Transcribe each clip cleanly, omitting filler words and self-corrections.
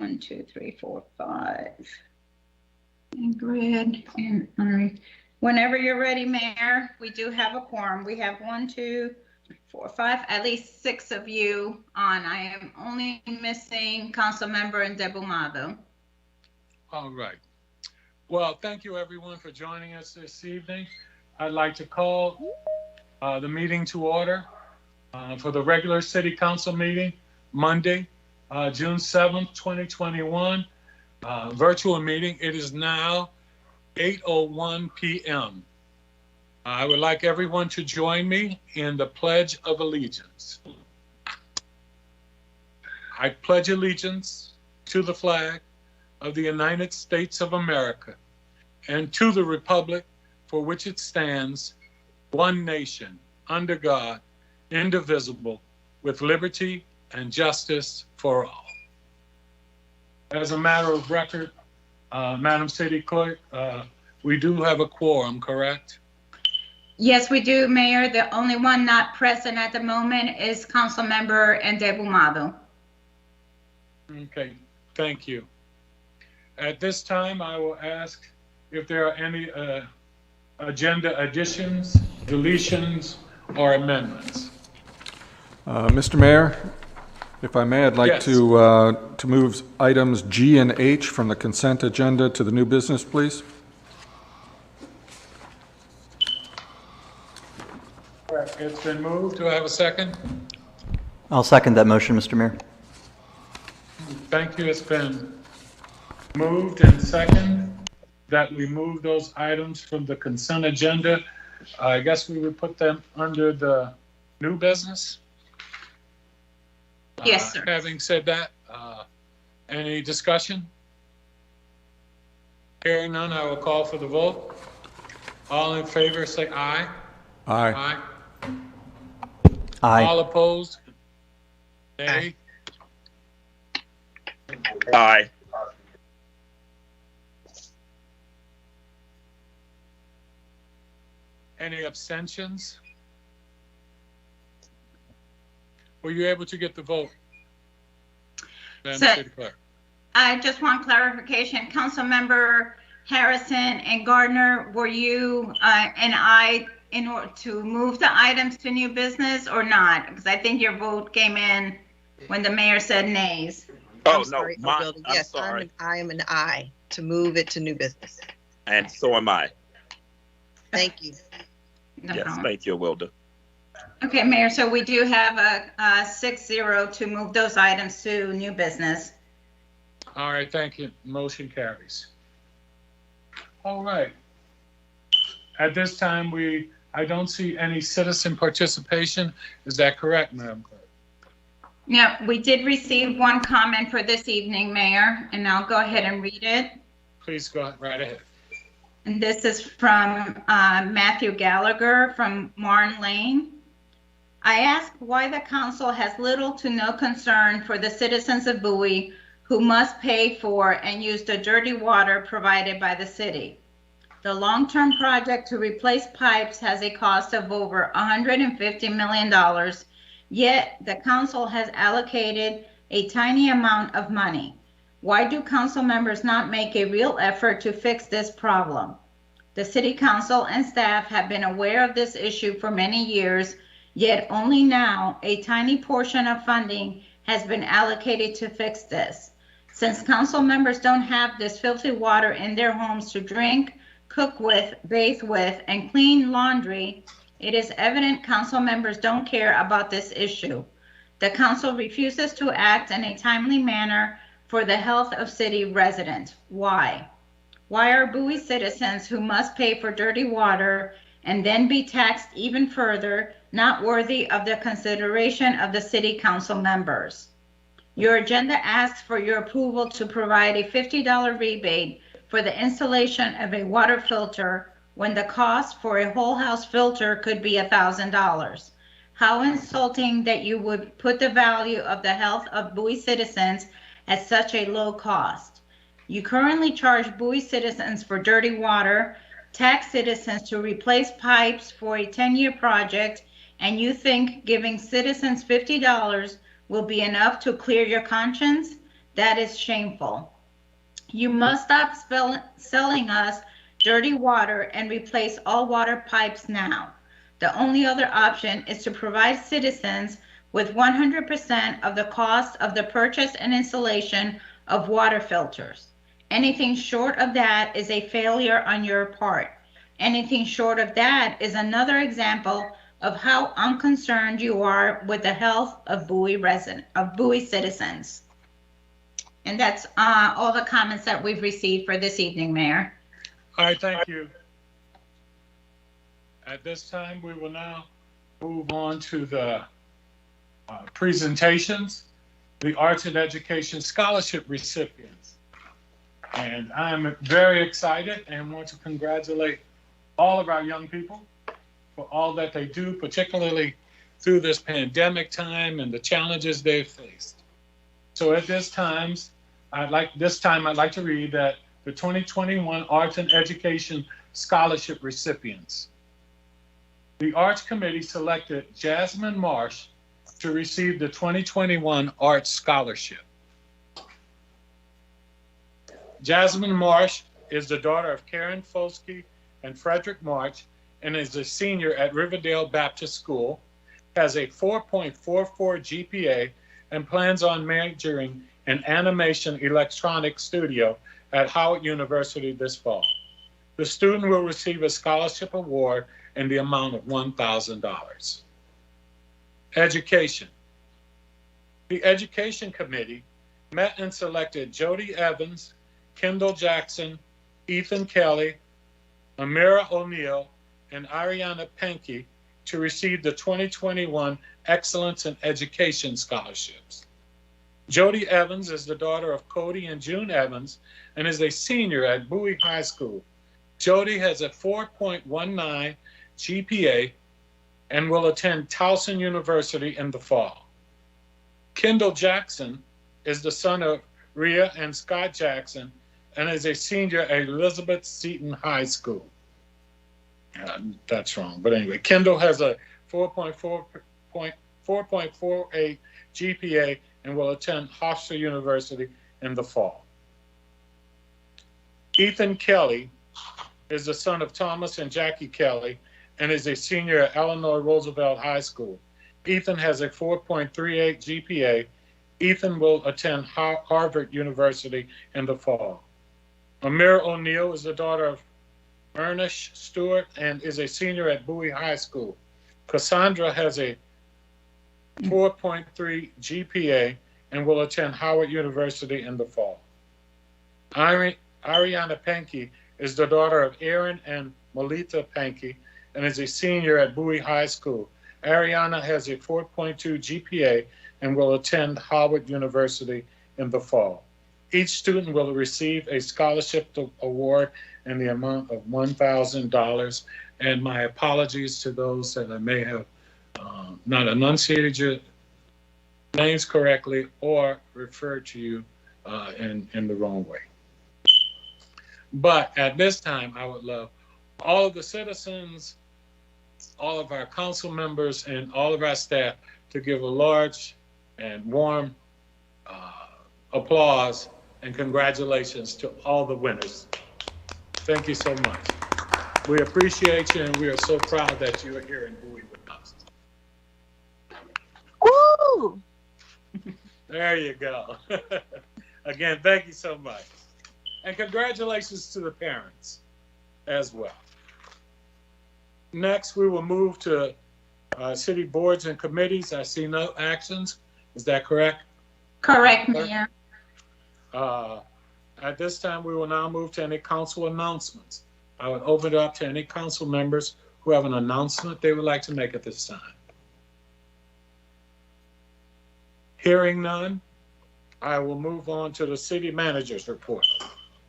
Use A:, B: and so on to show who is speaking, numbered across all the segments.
A: 1, 2, 3, 4, 5. Ingrid and Henry. Whenever you're ready, Mayor, we do have a quorum. We have 1, 2, 3, 4, 5, at least 6 of you on. I am only missing Councilmember Ndebumadu.
B: All right. Well, thank you everyone for joining us this evening. I'd like to call the meeting to order for the regular City Council meeting, Monday, June 7th, 2021, virtual meeting. It is now 8:01 p.m. I would like everyone to join me in the Pledge of Allegiance. I pledge allegiance to the flag of the United States of America and to the republic for which it stands, one nation, under God, indivisible, with liberty and justice for all. As a matter of record, Madam City Clerk, we do have a quorum, correct?
A: Yes, we do, Mayor. The only one not present at the moment is Councilmember Ndebumadu.
B: Okay, thank you. At this time, I will ask if there are any agenda additions, deletions, or amendments.
C: Mr. Mayor, if I may, I'd like
B: Yes.
C: to move items G and H from the consent agenda to the new business, please.
B: All right, it's been moved. Do I have a second?
D: I'll second that motion, Mr. Mayor.
B: Thank you. It's been moved and second that we move those items from the consent agenda. I guess we would put them under the new business.
A: Yes, sir.
B: Having said that, any discussion? Hearing none, I will call for the vote. All in favor, say aye.
C: Aye.
B: Aye.
D: Aye.
B: All opposed? Nay.
E: Aye.
B: Any abstentions? Were you able to get the vote? Madam
A: So-
B: City Clerk.
A: I just want clarification. Councilmember Harrison and Gardner, were you and I in order to move the items to new business or not? Because I think your vote came in when the mayor said nays.
E: Oh,
F: I'm sorry,
E: no,
F: Oak Building.
E: I'm
F: Yes,
E: sorry.
F: I am an aye to move it to new business.
E: And so am I.
F: Thank you.
A: No
E: Yes,
A: problem.
E: thank you, Wilda.
A: Okay, Mayor, so we do have a 6-0 to move those items to new business.
B: All right, thank you. Motion carries. All right. At this time, I don't see any citizen participation. Is that correct, Madam Clerk?
A: Yeah, we did receive one comment for this evening, Mayor, and I'll go ahead and read it.
B: Please go right ahead.
A: And this is from Matthew Gallagher from Marne Lane. I ask why the council has little to no concern for the citizens of Bowie who must pay for and use the dirty water provided by the city. The long-term project to replace pipes has a cost of over $150 million, yet the council has allocated a tiny amount of money. Why do council members not make a real effort to fix this problem? The city council and staff have been aware of this issue for many years, yet only now a tiny portion of funding has been allocated to fix this. Since council members don't have this filthy water in their homes to drink, cook with, bathe with, and clean laundry, it is evident council members don't care about this issue. The council refuses to act in a timely manner for the health of city residents. Why? Why are Bowie citizens who must pay for dirty water and then be taxed even further not worthy of the consideration of the city council members? Your agenda asks for your approval to provide a $50 rebate for the installation of a water filter when the cost for a whole house filter could be $1,000. How insulting that you would put the value of the health of Bowie citizens at such a low cost. You currently charge Bowie citizens for dirty water, tax citizens to replace pipes for a 10-year project, and you think giving citizens $50 will be enough to clear your conscience? That is shameful. You must stop selling us dirty water and replace all water pipes now. The only other option is to provide citizens with 100% of the cost of the purchase and installation of water filters. Anything short of that is a failure on your part. Anything short of that is another example of how unconcerned you are with the health of Bowie citizens. And that's all the comments that we've received for this evening, Mayor.
B: All right, thank you. At this time, we will now move on to the presentations, the Arts and Education Scholarship recipients. And I'm very excited and want to congratulate all of our young people for all that they do, particularly through this pandemic time and the challenges they've faced. So at this time, I'd like to read that the 2021 Arts and Education Scholarship recipients. The Arts Committee selected Jasmine Marsh to receive the 2021 Arts Scholarship. Jasmine Marsh is the daughter of Karen Folsky and Frederick March and is a senior at Riverdale Baptist School, has a 4.44 GPA, and plans on majoring in animation electronics studio at Howard University this fall. The student will receive a scholarship award in the amount of $1,000. Education. The Education Committee met and selected Jody Evans, Kendall Jackson, Ethan Kelly, Amira O'Neill, and Ariana Pankey to receive the 2021 Excellence in Education scholarships. Jody Evans is the daughter of Cody and June Evans and is a senior at Bowie High School. Jody has a 4.19 GPA and will attend Towson University in the fall. Kendall Jackson is the son of Rhea and Scott Jackson and is a senior at Elizabeth Seton High School. That's wrong, but anyway, Kendall has a 4.48 GPA and will attend Hofstra University in the fall. Ethan Kelly is the son of Thomas and Jackie Kelly and is a senior at Eleanor Roosevelt High School. Ethan has a 4.38 GPA. Ethan will attend Harvard University in the fall. Amira O'Neill is the daughter of Ernest Stewart and is a senior at Bowie High School. Cassandra has a 4.3 GPA and will attend Howard University in the fall. Ariana Pankey is the daughter of Aaron and Melita Pankey and is a senior at Bowie High School. Ariana has a 4.2 GPA and will attend Howard University in the fall. Each student will receive a scholarship award in the amount of $1,000. And my apologies to those that I may have not enunciated your names correctly or referred to you in the wrong way. But at this time, I would love all of the citizens, all of our council members, and all of our staff to give a large and warm applause and congratulations to all the winners. Thank you so much. We appreciate you, and we are so proud that you are here in Bowie with us.
G: Woo!
B: There you go. Again, thank you so much. And congratulations to the parents as well. Next, we will move to city boards and committees. I see no actions. Is that correct?
A: Correct, Mayor.
B: At this time, we will now move to any council announcements. I would open it up to any council members who have an announcement they would like to make at this time. Hearing none, I will move on to the city manager's report.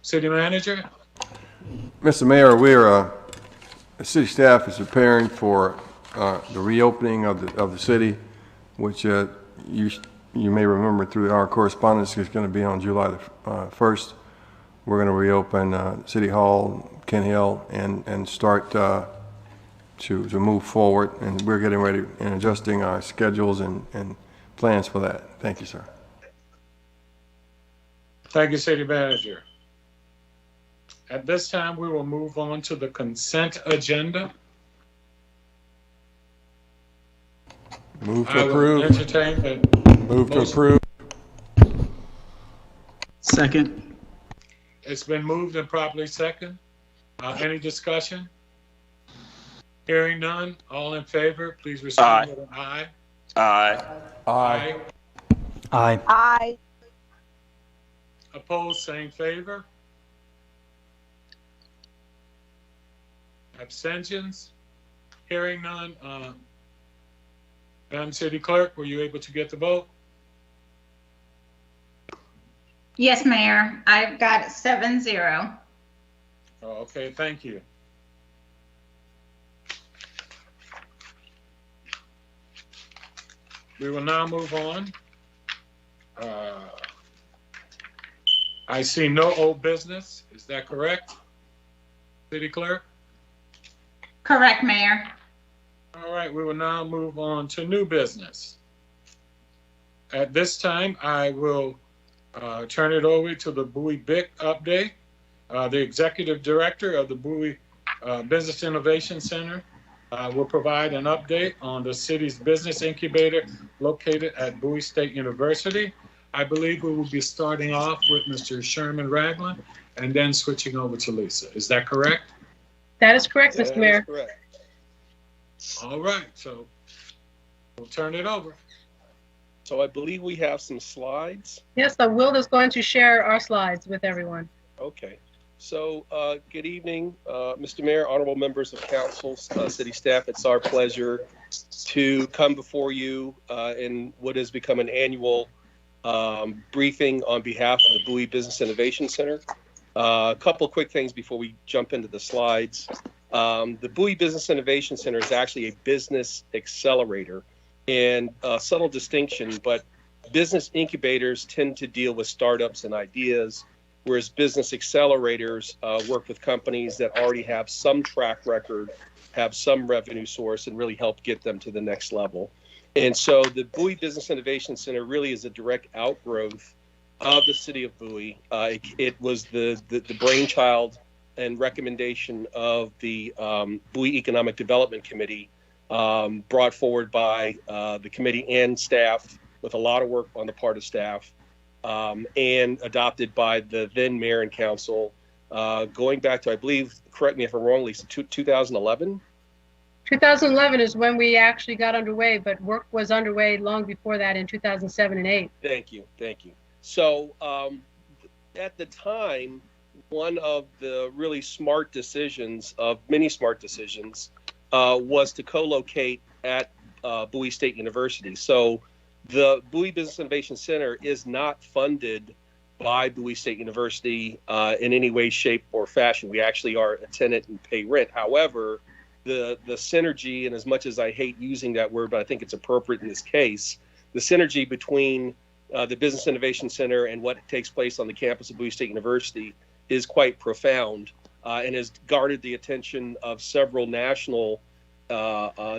B: City manager?
H: Mr. Mayor, the city staff is preparing for the reopening of the city, which you may remember through our correspondence is going to be on July the 1st. We're going to reopen City Hall, Kent Hill, and start to move forward. And we're getting ready and adjusting our schedules and plans for that. Thank you, sir.
B: Thank you, City Manager. At this time, we will move on to the consent agenda.
C: Move
B: I
C: to
B: will
C: approve.
B: entertain the
C: Move to
B: motion.
C: approve.
G: Second.
B: It's been moved and properly second. Any discussion? Hearing none, all in favor, please respond with an aye.
E: Aye.
C: Aye.
D: Aye.
F: Aye.
B: Opposed, same favor. Abstentions? Hearing none. Madam City Clerk, were you able to get the vote?
A: Yes, Mayor. I've got 7-0.
B: Oh, okay, thank you. We will now move on. I see no old business. Is that correct? City Clerk?
A: Correct, Mayor.
B: All right, we will now move on to new business. At this time, I will turn it over to the Bowie BIC update. The Executive Director of the Bowie Business Innovation Center will provide an update on the city's business incubator located at Bowie State University. I believe we will be starting off with Mr. Sherman Ragland and then switching over to Lisa. Is that correct?
I: That is correct, Mr. Mayor.
E: Correct.
B: All right, so we'll turn it over.
J: So I believe we have some slides.
I: Yes, so Will is going to share our slides with everyone.
J: Okay. So good evening, Mr. Mayor, honorable members of council, city staff. It's our pleasure to come before you in what has become an annual briefing on behalf of the Bowie Business Innovation Center. A couple quick things before we jump into the slides. The Bowie Business Innovation Center is actually a business accelerator, and a subtle distinction, but business incubators tend to deal with startups and ideas, whereas business accelerators work with companies that already have some track record, have some revenue source, and really help get them to the next level. And so the Bowie Business Innovation Center really is a direct outgrowth of the city of Bowie. It was the brainchild and recommendation of the Bowie Economic Development Committee, brought forward by the committee and staff with a lot of work on the part of staff, and adopted by the then mayor and council, going back to, I believe, correct me if I'm wrong, Lisa, 2011?
I: 2011 is when we actually got underway, but work was underway long before that in 2007 and 8.
J: Thank you. So at the time, one of the really smart decisions, of many smart decisions, was to co-locate at Bowie State University. So the Bowie Business Innovation Center is not funded by Bowie State University in any way, shape, or fashion. We actually are a tenant and pay rent. However, the synergy, and as much as I hate using that word, but I think it's appropriate in this case, the synergy between the Business Innovation Center and what takes place on the campus of Bowie State University is quite profound, and has garnered the attention of several national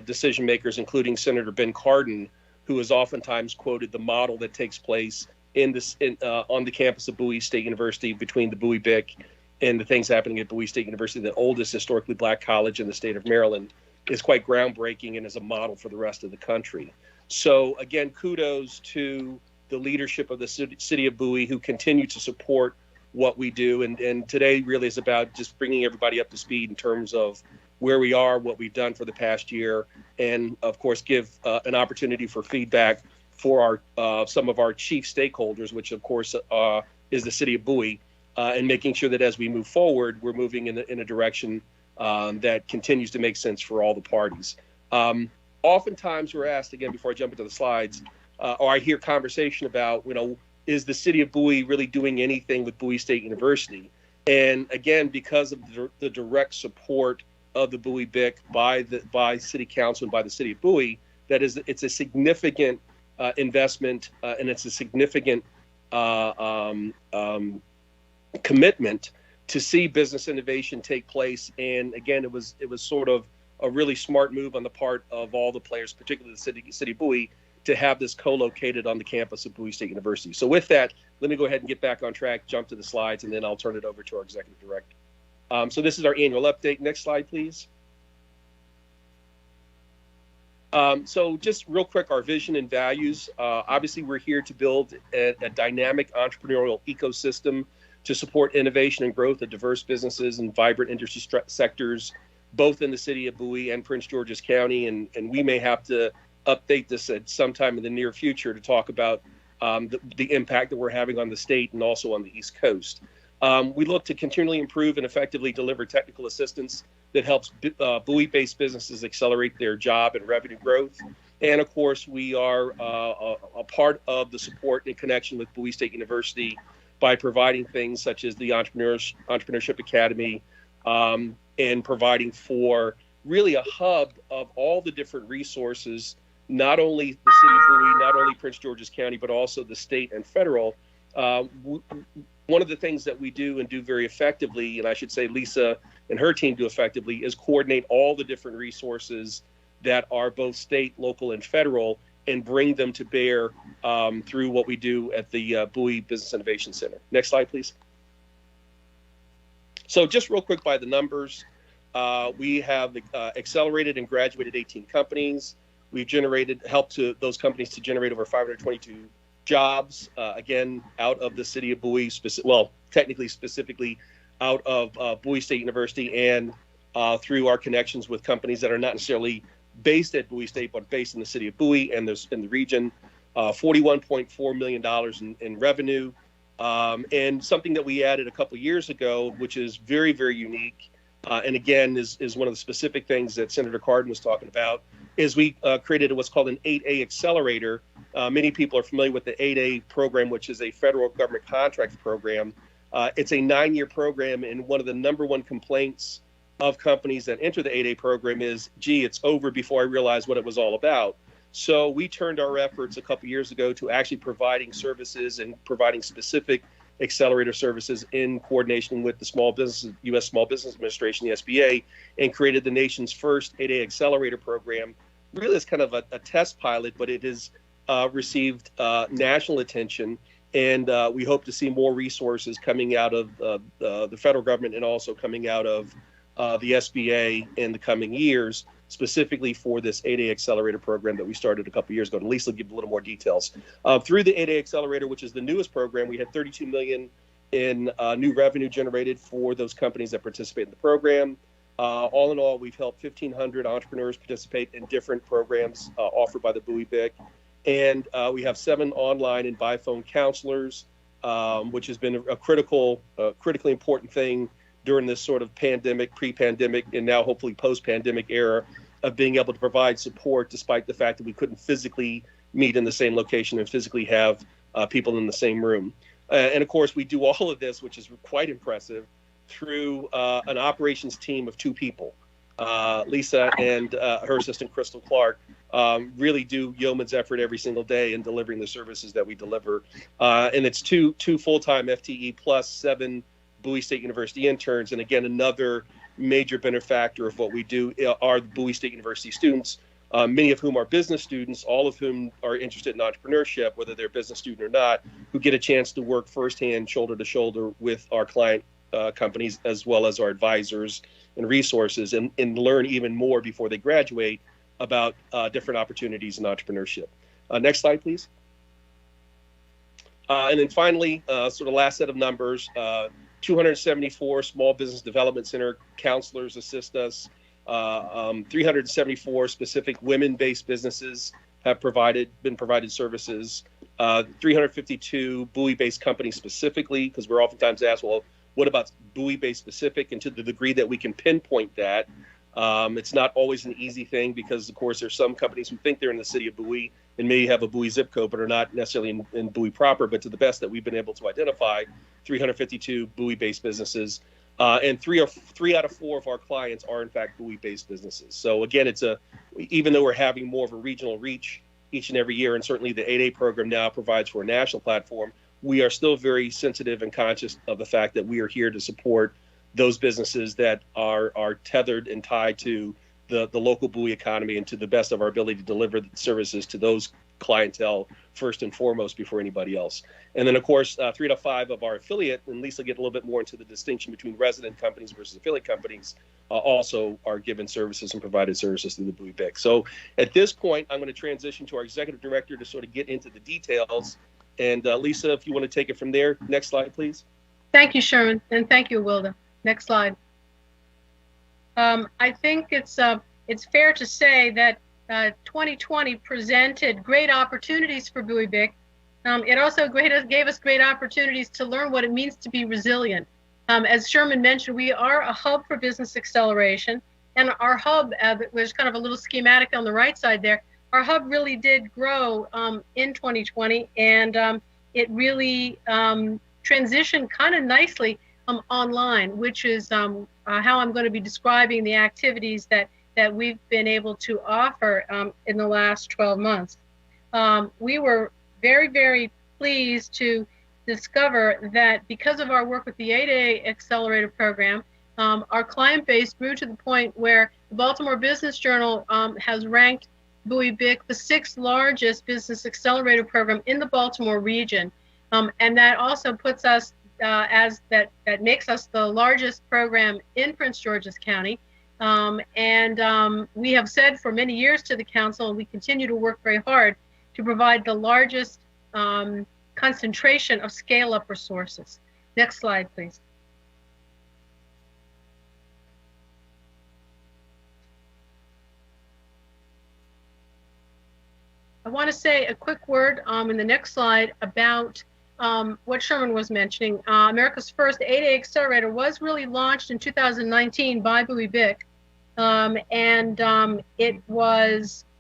J: decision makers, including Senator Ben Cardin, who is oftentimes quoted the model that takes place on the campus of Bowie State University between the Bowie BIC and the things happening at Bowie State University, the oldest historically black college in the state of Maryland, is quite groundbreaking and is a model for the rest of the country. So again, kudos to the leadership of the city of Bowie, who continue to support what we do. And today really is about just bringing everybody up to speed in terms of where we are, what we've done for the past year, and of course give an opportunity for feedback for our some of our chief stakeholders, which of course is the city of Bowie, and making sure that as we move forward, we're moving in a direction that continues to make sense for all the parties. Oftentimes we're asked, again, before I jump into the slides, or I hear conversation about, is the city of Bowie really doing anything with Bowie State University? And again, because of the direct support of the Bowie BIC by City Council and by the city of Bowie, it's a significant investment, and it's a significant commitment to see business innovation take place. And again, it was sort of a really smart move on the part of all the players, particularly the city of Bowie, to have this co-located on the campus of Bowie State University. So with that, let me go ahead and get back on track, jump to the slides, and then I'll turn it over to our executive director. So this is our annual update. Next slide, please. So just real quick, our vision and values. Obviously, we're here to build a dynamic entrepreneurial ecosystem to support innovation and growth of diverse businesses and vibrant industry sectors, both in the city of Bowie and Prince George's County. And we may have to update this at some time in the near future to talk about the impact that we're having on the state and also on the East Coast. We look to continually improve and effectively deliver technical assistance that helps Bowie-based businesses accelerate their job and revenue growth. And of course, we are a part of the support and connection with Bowie State University by providing things such as the Entrepreneurship Academy and providing for really a hub of all the different resources, not only the city of Bowie, not only Prince George's County, but also the state and federal. One of the things that we do and do very effectively, and I should say Lisa and her team do effectively, is coordinate all the different resources that are both state, local, and federal, and bring them to bear through what we do at the Bowie Business Innovation Center. Next slide, please. So just real quick by the numbers, we have accelerated and graduated 18 companies. We've helped those companies to generate over 522 jobs, again, out of the city of Bowie, specifically out of Bowie State University, and through our connections with companies that are not necessarily based at Bowie State, but based in the city of Bowie and in the region. $41.4 million in revenue. And something that we added a couple years ago, which is very, very unique, and again, is one of the specific things that Senator Cardin was talking about, is we created what's called an 8A Accelerator. Many people are familiar with the 8A program, which is a federal government contract program. It's a 9-year program, and one of the #1 complaints of companies that enter the 8A program is, gee, it's over before I realized what it was all about. So we turned our efforts a couple years ago to actually providing services and providing specific accelerator services in coordination with the U.S. Small Business Administration, the SBA, and created the nation's first 8A Accelerator program. Really, it's kind of a test pilot, but it has received national attention, and we hope to see more resources coming out of the federal government and also coming out of the SBA in the coming years, specifically for this 8A Accelerator program that we started a couple years ago. And Lisa will give a little more details. Through the 8A Accelerator, which is the newest program, we had $32 million in new revenue generated for those companies that participate in the program. All in all, we've helped 1,500 entrepreneurs participate in different programs offered by the Bowie BIC. And we have 7 online and by phone counselors, which has been a critically important thing during this sort of pandemic, pre-pandemic, and now hopefully post-pandemic era of being able to provide support despite the fact that we couldn't physically meet in the same location and physically have people in the same room. And of course, we do all of this, which is quite impressive, through an operations team of 2 people. Lisa and her assistant, Crystal Clark, really do yeoman's effort every single day in delivering the services that we deliver. And it's two full-time FTE plus 7 Bowie State University interns. And again, another major benefactor of what we do are the Bowie State University students, many of whom are business students, all of whom are interested in entrepreneurship, whether they're a business student or not, who get a chance to work firsthand, shoulder to shoulder with our client companies, as well as our advisors and resources, and learn even more before they graduate about different opportunities in entrepreneurship. Next slide, please. And then finally, sort of last set of numbers, 274 Small Business Development Center counselors assist us. 374 specific women-based businesses have been provided services. 352 Bowie-based companies specifically, because we're oftentimes asked, well, what about Bowie-based specific? And to the degree that we can pinpoint that, it's not always an easy thing because, of course, there's some companies who think they're in the city of Bowie and may have a Bowie zip code, but are not necessarily in Bowie proper. But to the best that we've been able to identify, 352 Bowie-based businesses, and three out of 4 of our clients are in fact Bowie-based businesses. So again, even though we're having more of a regional reach each and every year, and certainly the 8A program now provides for a national platform, we are still very sensitive and conscious of the fact that we are here to support those businesses that are tethered and tied to the local Bowie economy, and to the best of our ability to deliver the services to those clientele first and foremost before anybody else. And then, of course, 3 out of 5 of our affiliate, and Lisa get a little bit more into the distinction between resident companies versus affiliate companies, also are given services and provided services through the Bowie BIC. So at this point, I'm going to transition to our executive director to sort of get into the details. And Lisa, if you want to take it from there. Next slide, please.
I: Thank you, Sherman, and thank you, Wilda. Next slide. I think it's fair to say that 2020 presented great opportunities for Bowie BIC. It also gave us great opportunities to learn what it means to be resilient. As Sherman mentioned, we are a hub for business acceleration, and our hub, there's kind of a little schematic on the right side there. Our hub really did grow in 2020, and it really transitioned kind of nicely online, which is how I'm going to be describing the activities that we've been able to offer in the last 12 months. We were very, very pleased to discover that because of our work with the VIII Accelerator program, our client base grew to the point where the Baltimore Business Journal has ranked Bowie BIC the 6th largest business accelerator program in the Baltimore region. And that also puts us that makes us the largest program in Prince George's County. We have said for many years to the council, and we continue to work very hard to provide the largest concentration of scale-up resources. Next slide, please. I want to say a quick word in the next slide about what Sherman was mentioning. America's first 8A accelerator was really launched in 2019 by Bowie BIC,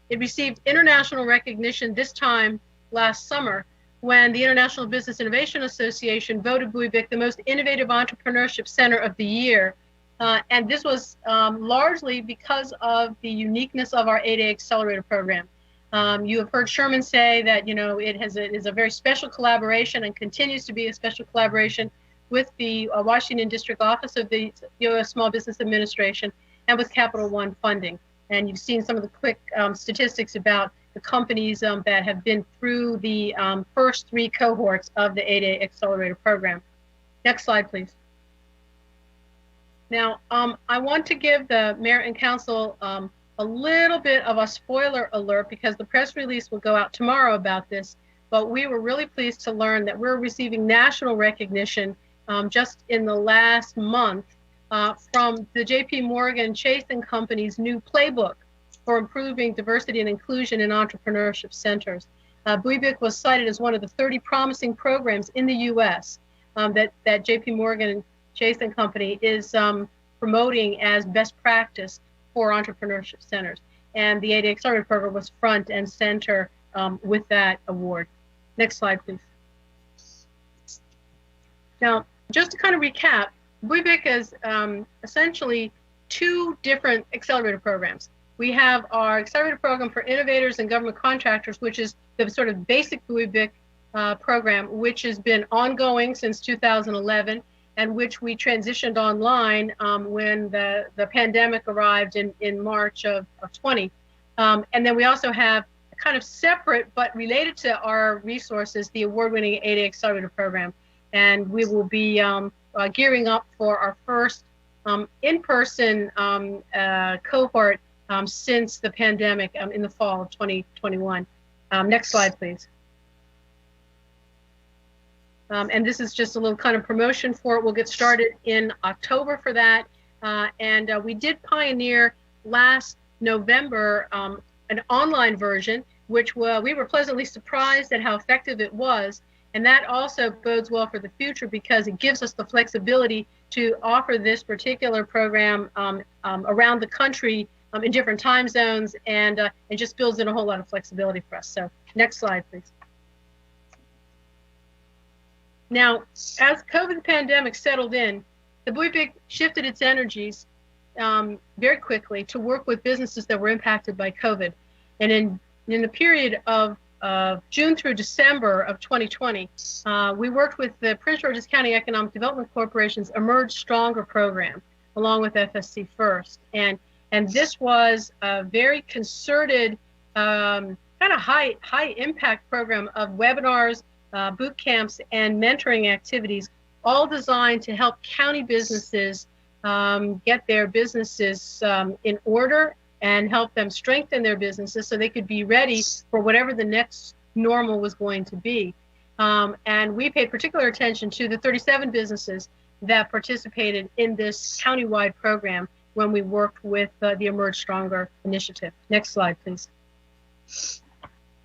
I: it received international recognition this time last summer when the International Business Innovation Association voted Bowie BIC the most innovative entrepreneurship center of the year. And this was largely because of the uniqueness of our 8A accelerator program. You have heard Sherman say that, you know, it is a very special collaboration and continues to be a special collaboration with the Washington District Office of the U.S. Small Business Administration and with Capital One funding. And you've seen some of the quick statistics about the companies that have been through the first 3 cohorts of the 8A Accelerator program. Next slide, please. Now, I want to give the mayor and council a little bit of a spoiler alert because the press release will go out tomorrow about this, but we were really pleased to learn that we're receiving national recognition just in the last month from the J.P. Morgan Chase & Company's new playbook for improving diversity and inclusion in entrepreneurship centers. Bowie BIC was cited as one of the 30 promising programs in the U.S. that J.P. Morgan Chase & Company is promoting as best practice for entrepreneurship centers. And the 8A Accelerator program was front and center with that award. Next slide, please. Now, just to kind of recap, Bowie BIC is essentially 2 different accelerator programs. We have our accelerator program for innovators and government contractors, which is the sort of basic Bowie BIC program, which has been ongoing since 2011, and which we transitioned online when the pandemic arrived in March of 20. And then we also have a kind of separate but related to our resources, the award-winning 8A Accelerator program. And we will be gearing up for our first in-person cohort since the pandemic in the fall of 2021. Next slide, please. And this is just a little kind of promotion for it. We'll get started in October for that. And we did pioneer last November an online version, which we were pleasantly surprised at how effective it was. And that also bodes well for the future because it gives us the flexibility to offer this particular program around the country in different time zones, and it just builds in a whole lot of flexibility for us. So next slide, please. Now, as COVID pandemic settled in, the Bowie BIC shifted its energies very quickly to work with businesses that were impacted by COVID. And in the period of June through December of 2020, we worked with the Prince George's County Economic Development Corporation's Emerge Stronger program, along with FSC First. And this was a very concerted kind of high impact program of webinars, boot camps, and mentoring activities, all designed to help county businesses get their businesses in order and help them strengthen their businesses so they could be ready for whatever the next normal was going to be. And we paid particular attention to the 37 businesses that participated in this countywide program when we worked with the Emerge Stronger initiative. Next slide, please.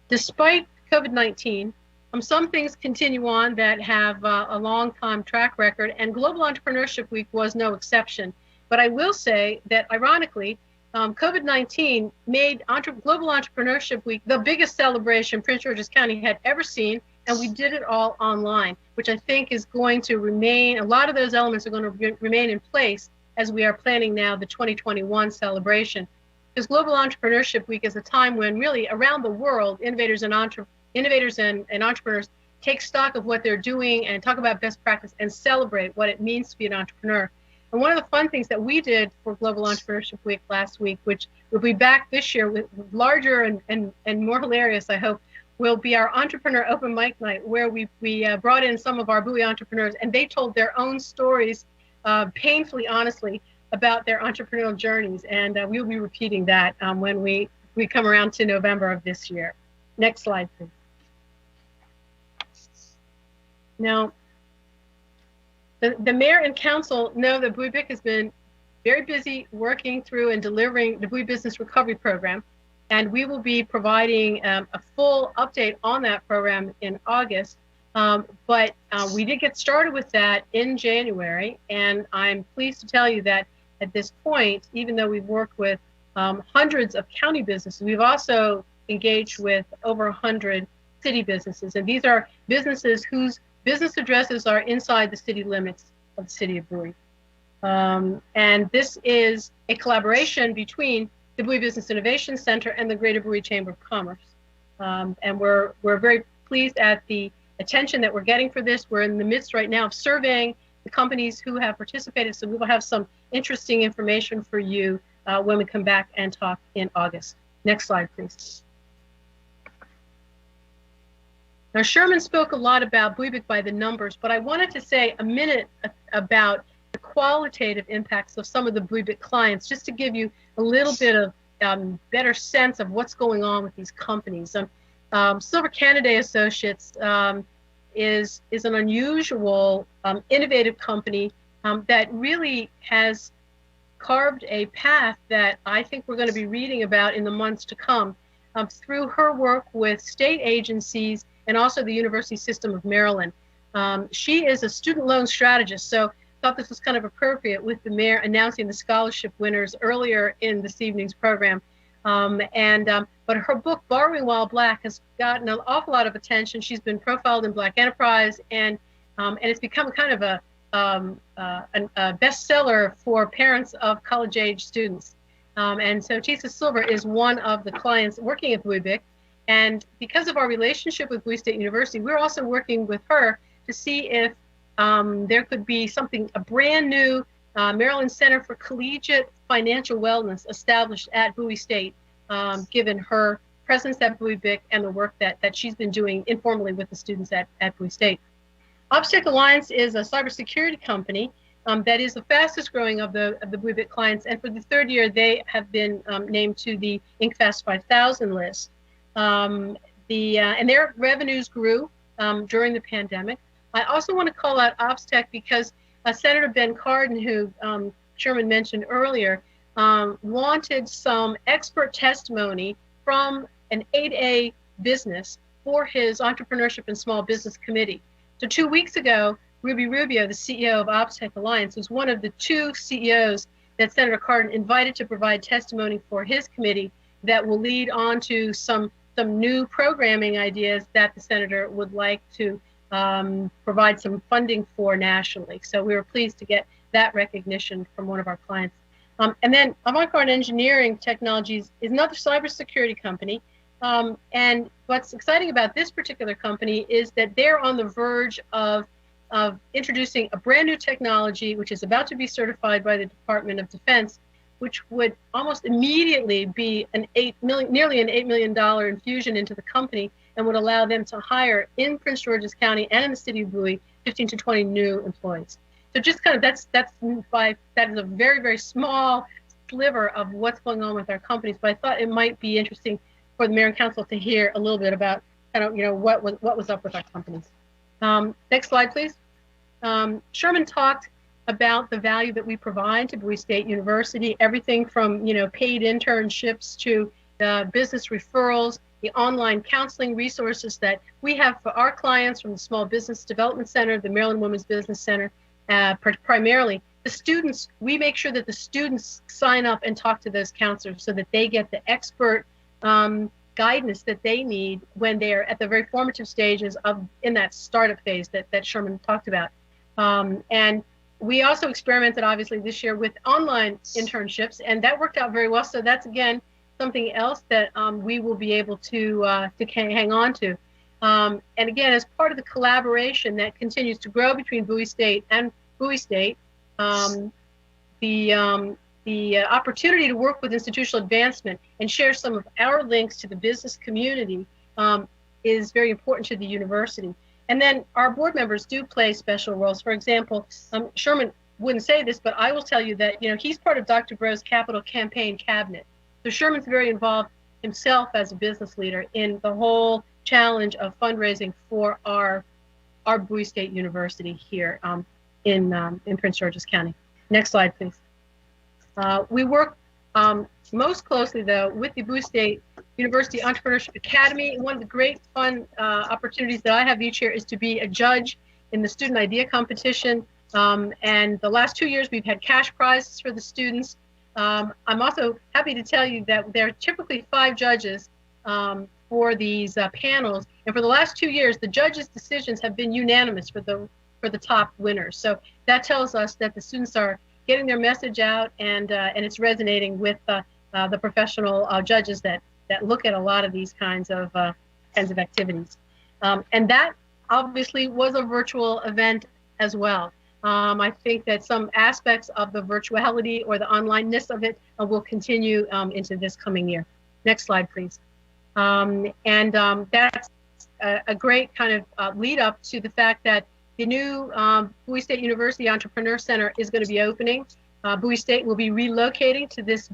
I: Despite COVID-19, some things continue on that have a long time track record, and Global Entrepreneurship Week was no exception. But I will say that, ironically, COVID-19 made Global Entrepreneurship Week the biggest celebration Prince George's County had ever seen, and we did it all online, which I think is going to remain, a lot of those elements are going to remain in place as we are planning now the 2021 celebration. Because Global Entrepreneurship Week is a time when really around the world, innovators and entrepreneurs take stock of what they're doing and talk about best practice and celebrate what it means to be an entrepreneur. And one of the fun things that we did for Global Entrepreneurship Week last week, which will be back this year with larger and more hilarious, I hope, will be our Entrepreneur Open Mic Night, where we brought in some of our Bowie entrepreneurs, and they told their own stories, painfully honestly, about their entrepreneurial journeys. And we'll be repeating that when we come around to November of this year. Next slide, please. Now, the mayor and council know that Bowie BIC has been very busy working through and delivering the Bowie Business Recovery Program, and we will be providing a full update on that program in August. But we did get started with that in January, and I'm pleased to tell you that at this point, even though we've worked with hundreds of county businesses, we've also engaged with over 100 city businesses, and these are businesses whose business addresses are inside the city limits of the city of Bowie. And this is a collaboration between the Bowie Business Innovation Center and the Greater Bowie Chamber of Commerce. And we're very pleased at the attention that we're getting for this. We're in the midst right now of surveying the companies who have participated, so we will have some interesting information for you when we come back and talk in August. Next slide, please. Now, Sherman spoke a lot about Bowie BIC by the numbers, but I wanted to say a minute about the qualitative impacts of some of the Bowie BIC clients, just to give you a little bit of better sense of what's going on with these companies. Silver Canaday Associates is an unusual, innovative company that really has carved a path that I think we're going to be reading about in the months to come through her work with state agencies and also the University System of Maryland. She is a student loan strategist, so I thought this was kind of appropriate with the mayor announcing the scholarship winners earlier in this evening's program. But her book, Borrowing While Black, has gotten an awful lot of attention. She's been profiled in Black Enterprise, and it's become kind of a bestseller for parents of college-age students. And so Tisa Silver is one of the clients working at Bowie BIC. And because of our relationship with Bowie State University, we're also working with her to see if there could be something, a brand new Maryland Center for Collegiate Financial Wellness established at Bowie State, given her presence at Bowie BIC and the work that she's been doing informally with the students at Bowie State. OPSEC Alliance is a cybersecurity company that is the fastest growing of the Bowie BIC clients, and for the third year they have been named to the Inc. Fast 5000 list. And their revenues grew during the pandemic. I also want to call out OPSEC because Senator Ben Cardin, who Sherman mentioned earlier, wanted some expert testimony from an 8A business for his Entrepreneurship and Small Business Committee. So 2 weeks ago, Ruby Rubio, the CEO of OPSEC Alliance, was one of the two CEOs that Senator Cardin invited to provide testimony for his committee that will lead on to some new programming ideas that the senator would like to provide some funding for nationally. So we were pleased to get that recognition from one of our clients. And then Avant-Garde Engineering Technologies is another cybersecurity company. And what's exciting about this particular company is that they're on the verge of introducing a brand new technology, which is about to be certified by the Department of Defense, which would almost immediately be nearly an $8 million infusion into the company, and would allow them to hire in Prince George's County and in the city of Bowie 15 to 20 new employees. So just kind of that is a very, very small sliver of what's going on with our companies. But I thought it might be interesting for the mayor and council to hear a little bit about kind of, what was up with our companies. Next slide, please. Sherman talked about the value that we provide to Bowie State University, everything from paid internships to business referrals, the online counseling resources that we have for our clients from the Small Business Development Center, the Maryland Women's Business Center, primarily. The students, we make sure that the students sign up and talk to those counselors so that they get the expert guidance that they need when they're at the very formative stages in that startup phase that Sherman talked about. And we also experimented, obviously, this year with online internships, and that worked out very well. So that's, again, something else that we will be able to hang on to. And again, as part of the collaboration that continues to grow between Bowie State and Bowie State, the opportunity to work with institutional advancement and share some of our links to the business community is very important to the university. And then our board members do play special roles. For example, Sherman wouldn't say this, but I will tell you that he's part of Dr. Bro's capital campaign cabinet. So Sherman's very involved himself as a business leader in the whole challenge of fundraising for our Bowie State University here in Prince George's County. Next slide, please. We work most closely, though, with the Bowie State University Entrepreneurship Academy. One of the great fun opportunities that I have each year is to be a judge in the student idea competition. And the last 2 years, we've had cash prizes for the students. I'm also happy to tell you that there are typically 5 judges for these panels. And for the last 2 years, the judges' decisions have been unanimous for the top winners. So that tells us that the students are getting their message out, and it's resonating with the professional judges that look at a lot of these kinds of activities. And that obviously was a virtual event as well. I think that some aspects of the virtuality or the onlineness of it will continue into this coming year. Next slide, please. That's a great kind of lead up to the fact that the new Bowie State University Entrepreneur Center is going to be opening. Bowie State will be relocating to this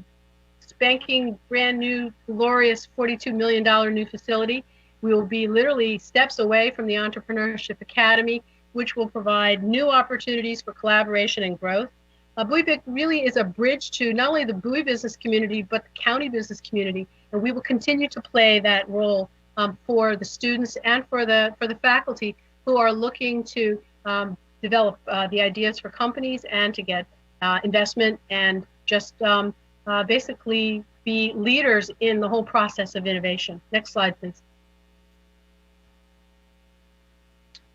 I: spanking brand new, glorious $42 million new facility. We will be literally steps away from the Entrepreneurship Academy, which will provide new opportunities for collaboration and growth. Bowie BIC really is a bridge to not only the Bowie business community, but the county business community. And we will continue to play that role for the students and for the faculty who are looking to develop the ideas for companies and to get investment and just basically be leaders in the whole process of innovation. Next slide, please.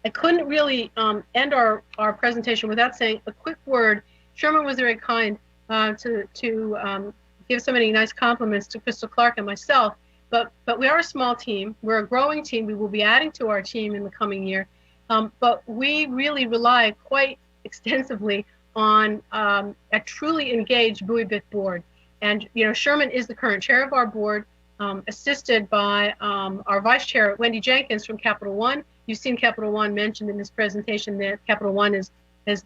I: I couldn't really end our presentation without saying a quick word. Sherman was very kind to give so many nice compliments to Crystal Clark and myself, but we are a small team. We're a growing team. We will be adding to our team in the coming year. But we really rely quite extensively on a truly engaged Bowie BIC board. And Sherman is the current chair of our board, assisted by our vice chair, Wendy Jenkins from Capital One. You've seen Capital One mentioned in this presentation. That Capital One is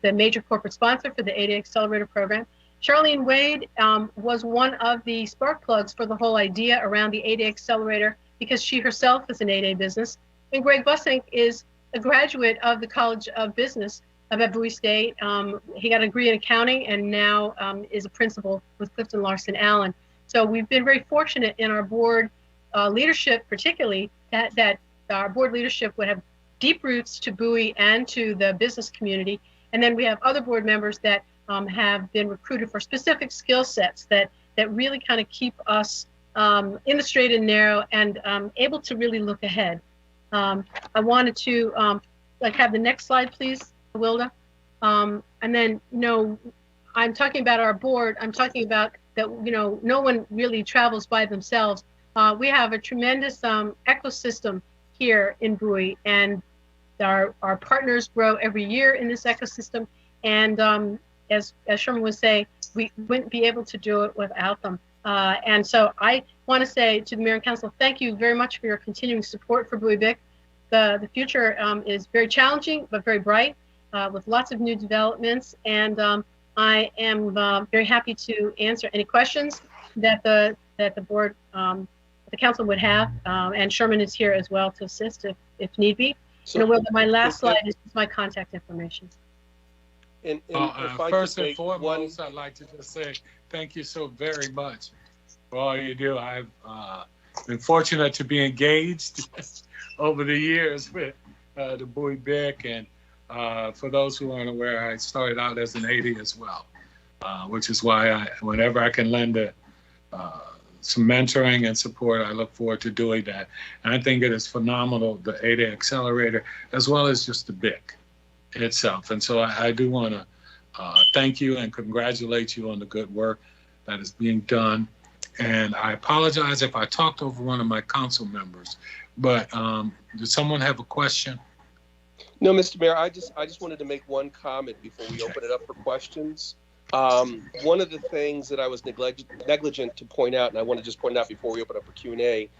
I: the major corporate sponsor for the ADA Accelerator program. Charlene Wade was one of the spark plugs for the whole idea around the ADA Accelerator because she herself is an ADA business. And Greg Bussink is a graduate of the College of Business at Bowie State. He got a degree in accounting and now is a principal with Clifton Larson Allen. So we've been very fortunate in our board leadership, particularly that our board leadership would have deep roots to Bowie and to the business community. And then we have other board members that have been recruited for specific skill sets that really kind of keep us in the straight and narrow and able to really look ahead. I wanted to have the next slide, please, Wilda. And then, I'm talking about our board. I'm talking about that, no one really travels by themselves. We have a tremendous ecosystem here in Bowie, and our partners grow every year in this ecosystem. And as Sherman would say, we wouldn't be able to do it without them. And so I want to say to the Mayor and Council, thank you very much for your continuing support for Bowie-Bic. The future is very challenging, but very bright, with lots of new developments. And I am very happy to answer any questions that the board, the council would have. And Sherman is here as well to assist if need be.
J: So,
I: and my last slide is my contact information.
J: and if I
B: First
J: could
B: and
J: make
B: foremost, I'd like to just say thank you so very much for all you do. I've been fortunate to be engaged over the years with the Bowie-Bic, and for those who aren't aware, I started out as an AD as well, which is why whenever I can lend some mentoring and support, I look forward to doing that. And I think it is phenomenal, the 8A Accelerator, as well as just the BIC itself. And so I do want to thank you and congratulate you on the good work that is being done. And I apologize if I talked over one of my council members, but did someone have a question?
J: No, Mr. Mayor, I just wanted to make one comment before we open it up for questions. One of the things that I was negligent to point out, and I want to just point out before we open up for Q&A,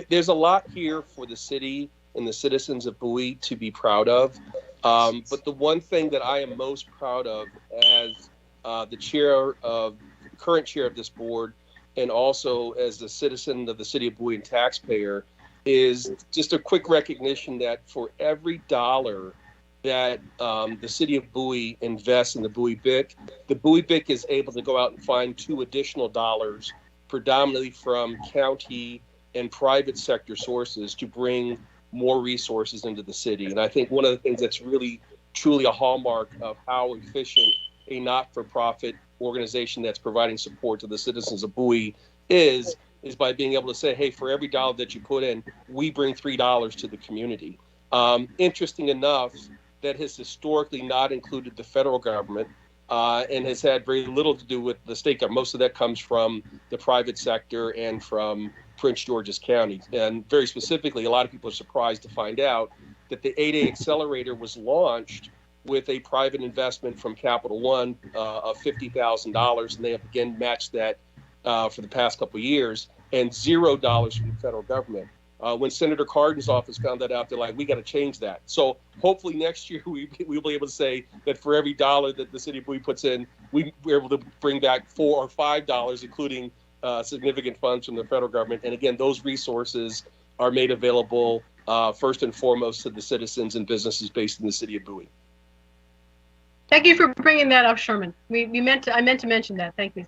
J: there's a lot here for the city and the citizens of Bowie to be proud of. But the one thing that I am most proud of as the current chair of this board, and also as a citizen of the city of Bowie and taxpayer, is just a quick recognition that for every dollar that the city of Bowie invests in the Bowie-Bic, the Bowie-Bic is able to go out and find $2 additional, predominantly from county and private sector sources, to bring more resources into the city. And I think one of the things that's really, truly a hallmark of how efficient a not-for-profit organization that's providing support to the citizens of Bowie is by being able to say, hey, for every dollar that you put in, we bring $3 to the community. Interesting enough, that has historically not included the federal government and has had very little to do with the state government. Most of that comes from the private sector and from Prince George's County. And very specifically, a lot of people are surprised to find out that the 8A Accelerator was launched with a private investment from Capital One of $50,000, and they have again matched that for the past couple of years, and $0 from the federal government. When Senator Cardin's office found that out, they're like, we got to change that. So hopefully next year we'll be able to say that for every dollar that the city of Bowie puts in, we're able to bring back $4 or $5, including significant funds from the federal government. And again, those resources are made available first and foremost to the citizens and businesses based in the city of Bowie.
I: Thank you for bringing that up, Sherman. I meant to mention that. Thank you.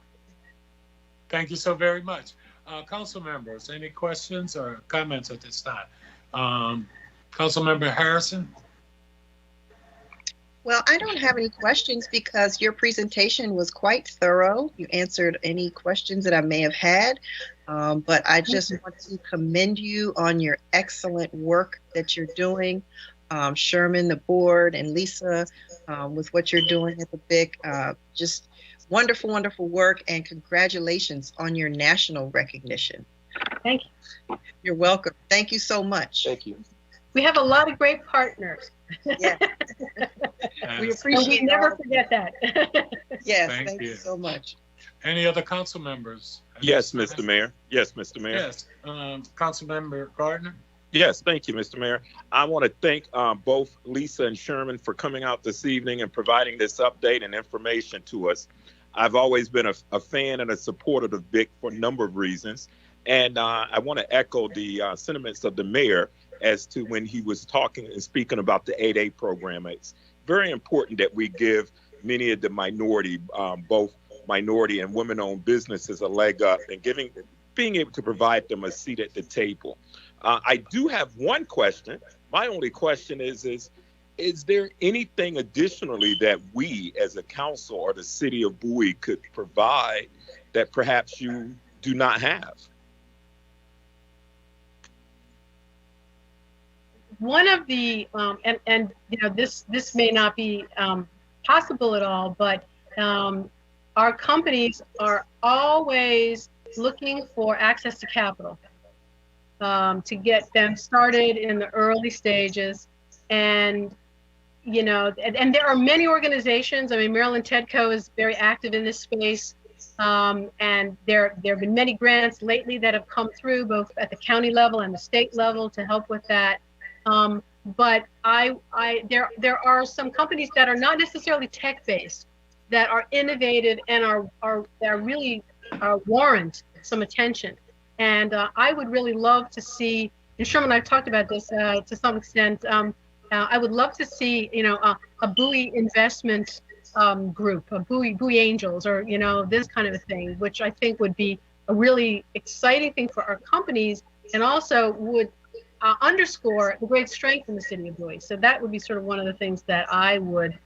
B: Thank you so very much. Council members, any questions or comments at this time? Council Member Harrison?
F: Well, I don't have any questions because your presentation was quite thorough. You answered any questions that I may have had, but I just want to commend you on your excellent work that you're doing. Sherman, the board, and Lisa, with what you're doing at the BIC, just wonderful, wonderful work, and congratulations on your national recognition.
I: Thank you.
F: You're welcome. Thank you so much.
J: Thank you.
I: We have a lot of great partners.
F: Yeah. We appreciate
I: and we never forget that.
F: Yes,
B: Thank you
F: so much.
B: Any other council members?
E: Yes, Mr. Mayor. Yes, Mr. Mayor.
B: Yes. Council Member Gardner?
E: Yes, thank you, Mr. Mayor. I want to thank both Lisa and Sherman for coming out this evening and providing this update and information to us. I've always been a fan and a supporter of BIC for a number of reasons. And I want to echo the sentiments of the mayor as to when he was talking and speaking about the 8A program. It's very important that we give many of the minority, both minority and women-owned businesses, a leg up and being able to provide them a seat at the table. I do have one question. My only question is there anything additionally that we as a council or the city of Bowie could provide that perhaps you do not have?
I: One of the, and you know, this may not be possible at all, but our companies are always looking for access to capital to get them started in the early stages. And you know, and there are many organizations. I mean, Maryland TEDCO is very active in this space. And there have been many grants lately that have come through, both at the county level and the state level, to help with that. But there are some companies that are not necessarily tech-based, that are innovative and are really warrant some attention. And I would really love to see, and Sherman and I've talked about this to some extent. I would love to see, a Bowie investment group, a Bowie Angels, or this kind of a thing, which I think would be a really exciting thing for our companies, and also would underscore the great strength in the city of Bowie. So that would be sort of one of the things that I would,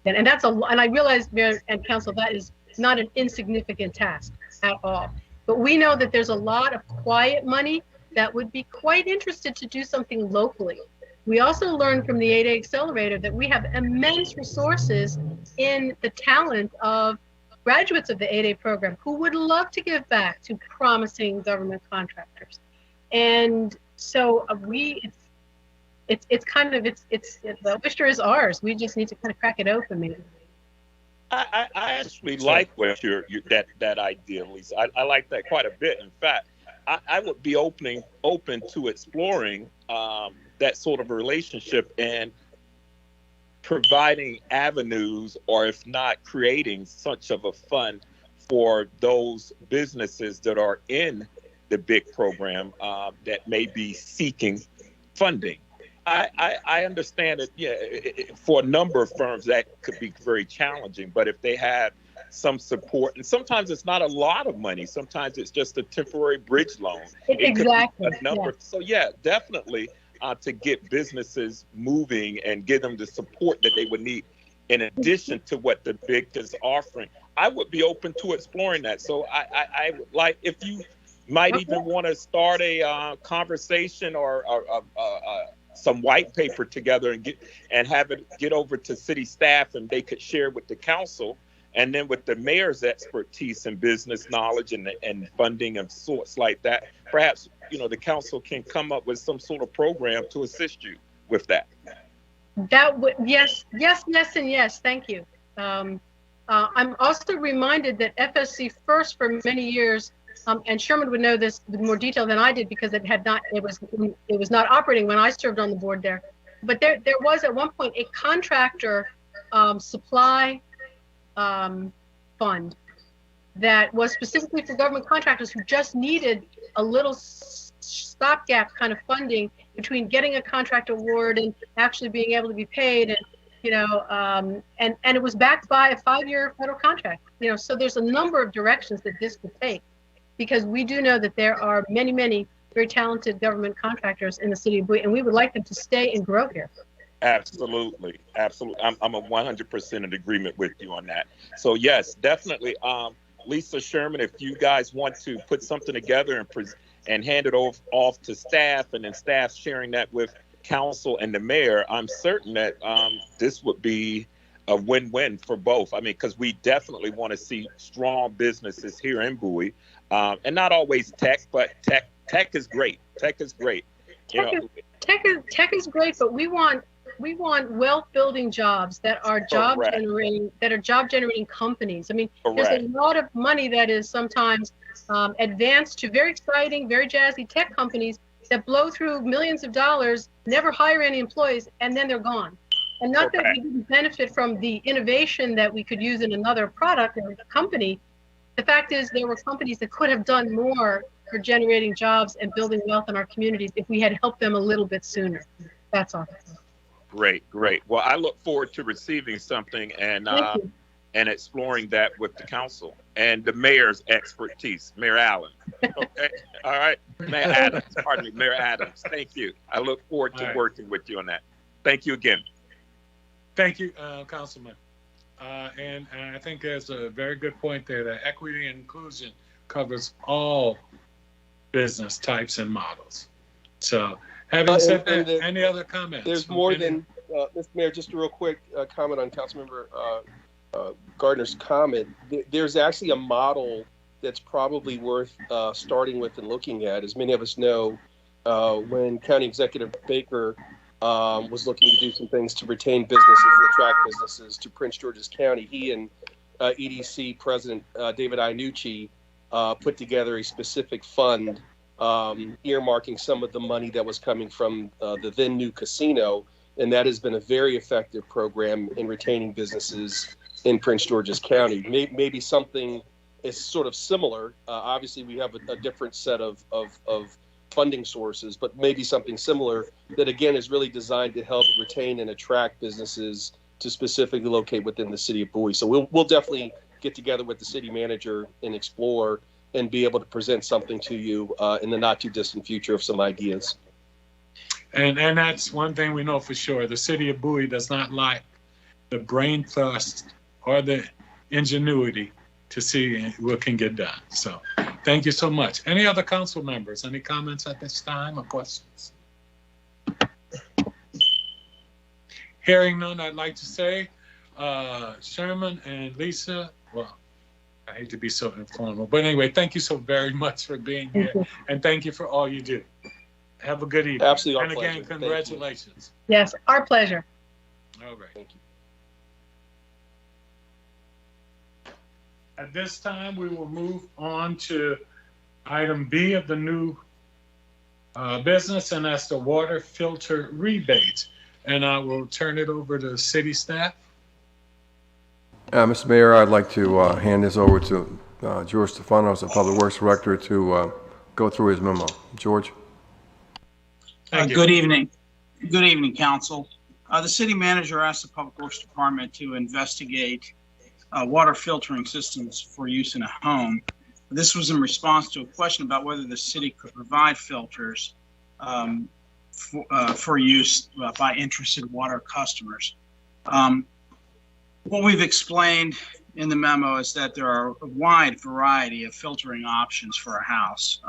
I: and I realize, Mayor and Council, that is not an insignificant task at all. But we know that there's a lot of quiet money that would be quite interested to do something locally. We also learned from the 8A Accelerator that we have immense resources in the talent of graduates of the 8A program who would love to give back to promising government contractors. And so it's the oyster is ours. We just need to kind of crack it open, maybe.
E: I actually like what that idea, Lisa. I like that quite a bit. In fact, I would be open to exploring that sort of a relationship and providing avenues, or if not creating such of a fund for those businesses that are in the big program that may be seeking funding. I understand that, for a number of firms that could be very challenging, but if they have some support, and sometimes it's not a lot of money, sometimes it's just a temporary bridge loan.
I: Exactly.
E: A number. Yeah. So yeah, definitely to get businesses moving and give them the support that they would need in addition to what the big is offering. I would be open to exploring that. So I would like, if you might even want to start a conversation or some white paper together and have it get over to city staff, and they could share with the council, and then with the mayor's expertise and business knowledge and funding of sorts like that, perhaps the council can come up with some sort of program to assist you with that.
I: That would yes, and yes. Thank you. I'm also reminded that FSC First for many years. And Sherman would know this with more detail than I did, because it was not operating when I served on the board there. But there was at one point a contractor supply fund that was specifically for government contractors who just needed a little stopgap kind of funding between getting a contract award and actually being able to be paid, and and it was backed by a 5-year federal contract. So there's a number of directions that this could take, because we do know that there are many, many very talented government contractors in the city of Bowie, and we would like them to stay and grow here.
E: Absolutely. I'm 100% in agreement with you on that. So yes, definitely. Lisa, Sherman, if you guys want to put something together and hand it off to staff, and then staff sharing that with council and the mayor, I'm certain that this would be a win-win for both. I mean, because we definitely want to see strong businesses here in Bowie, and not always tech, but tech is great. Tech is great.
I: Tech is great, but we want wealth-building jobs that are job-generating companies. I mean, There's a lot of money that is sometimes advanced to very exciting, very jazzy tech companies that blow through millions of dollars, never hire any employees, and then they're gone. And not that we didn't benefit from the innovation that we could use in another product or company. The fact is, there were companies that could have done more for generating jobs and building wealth in our communities if we had helped them a little bit sooner. That's all.
E: Great. Well, I look forward to receiving something and exploring that with the council and the mayor's expertise, Mayor Allen. Okay, all right, Mayor Adams. Thank you. I look forward to working with you on that. Thank you again.
B: Thank you, Councilman. And I think there's a very good point there that equity and inclusion covers all business types and models. So, having said that, any other comments?
J: There's more than, Mr. Mayor, just a real quick comment on Councilmember Gardner's comment. There's actually a model that's probably worth starting with and looking at. As many of us know, when County Executive Baker was looking to do some things to retain businesses and attract businesses to Prince George's County, he and EDC President David Iannucci put together a specific fund earmarking some of the money that was coming from the then new casino, and that has been a very effective program in retaining businesses in Prince George's County. Maybe something is sort of similar. Obviously, we have a different set of funding sources, but maybe something similar that, again, is really designed to help retain and attract businesses to specifically locate within the city of Bowie. So we'll definitely get together with the city manager and explore and be able to present something to you in the not too distant future of some ideas.
B: And that's one thing we know for sure. The city of Bowie does not lack the brain trust or the ingenuity to see what can get done. So thank you so much. Any other council members? Any comments at this time or questions? Hearing none, I'd like to say, Sherman and Lisa, well, I hate to be so informal, but anyway, thank you so very much for being here, and thank you for all you do. Have a good evening.
J: Absolutely, our
B: and again,
J: pleasure.
B: congratulations.
I: Yes, our pleasure.
B: All right.
J: Thank you.
B: At this time, we will move on to item B of the new business, and that's the water filter rebate. And I will turn it over to city staff.
H: Mr. Mayor, I'd like to hand this over to George Stefanos, the Public Works Director, to go through his memo. George?
B: Thank you.
G: Good evening. Good evening, Council. The City Manager asked the Public Works Department to investigate water filtering systems for use in a home. This was in response to a question about whether the city could provide filters for use by interested water customers. What we've explained in the memo is that there are a wide variety of filtering options for a house.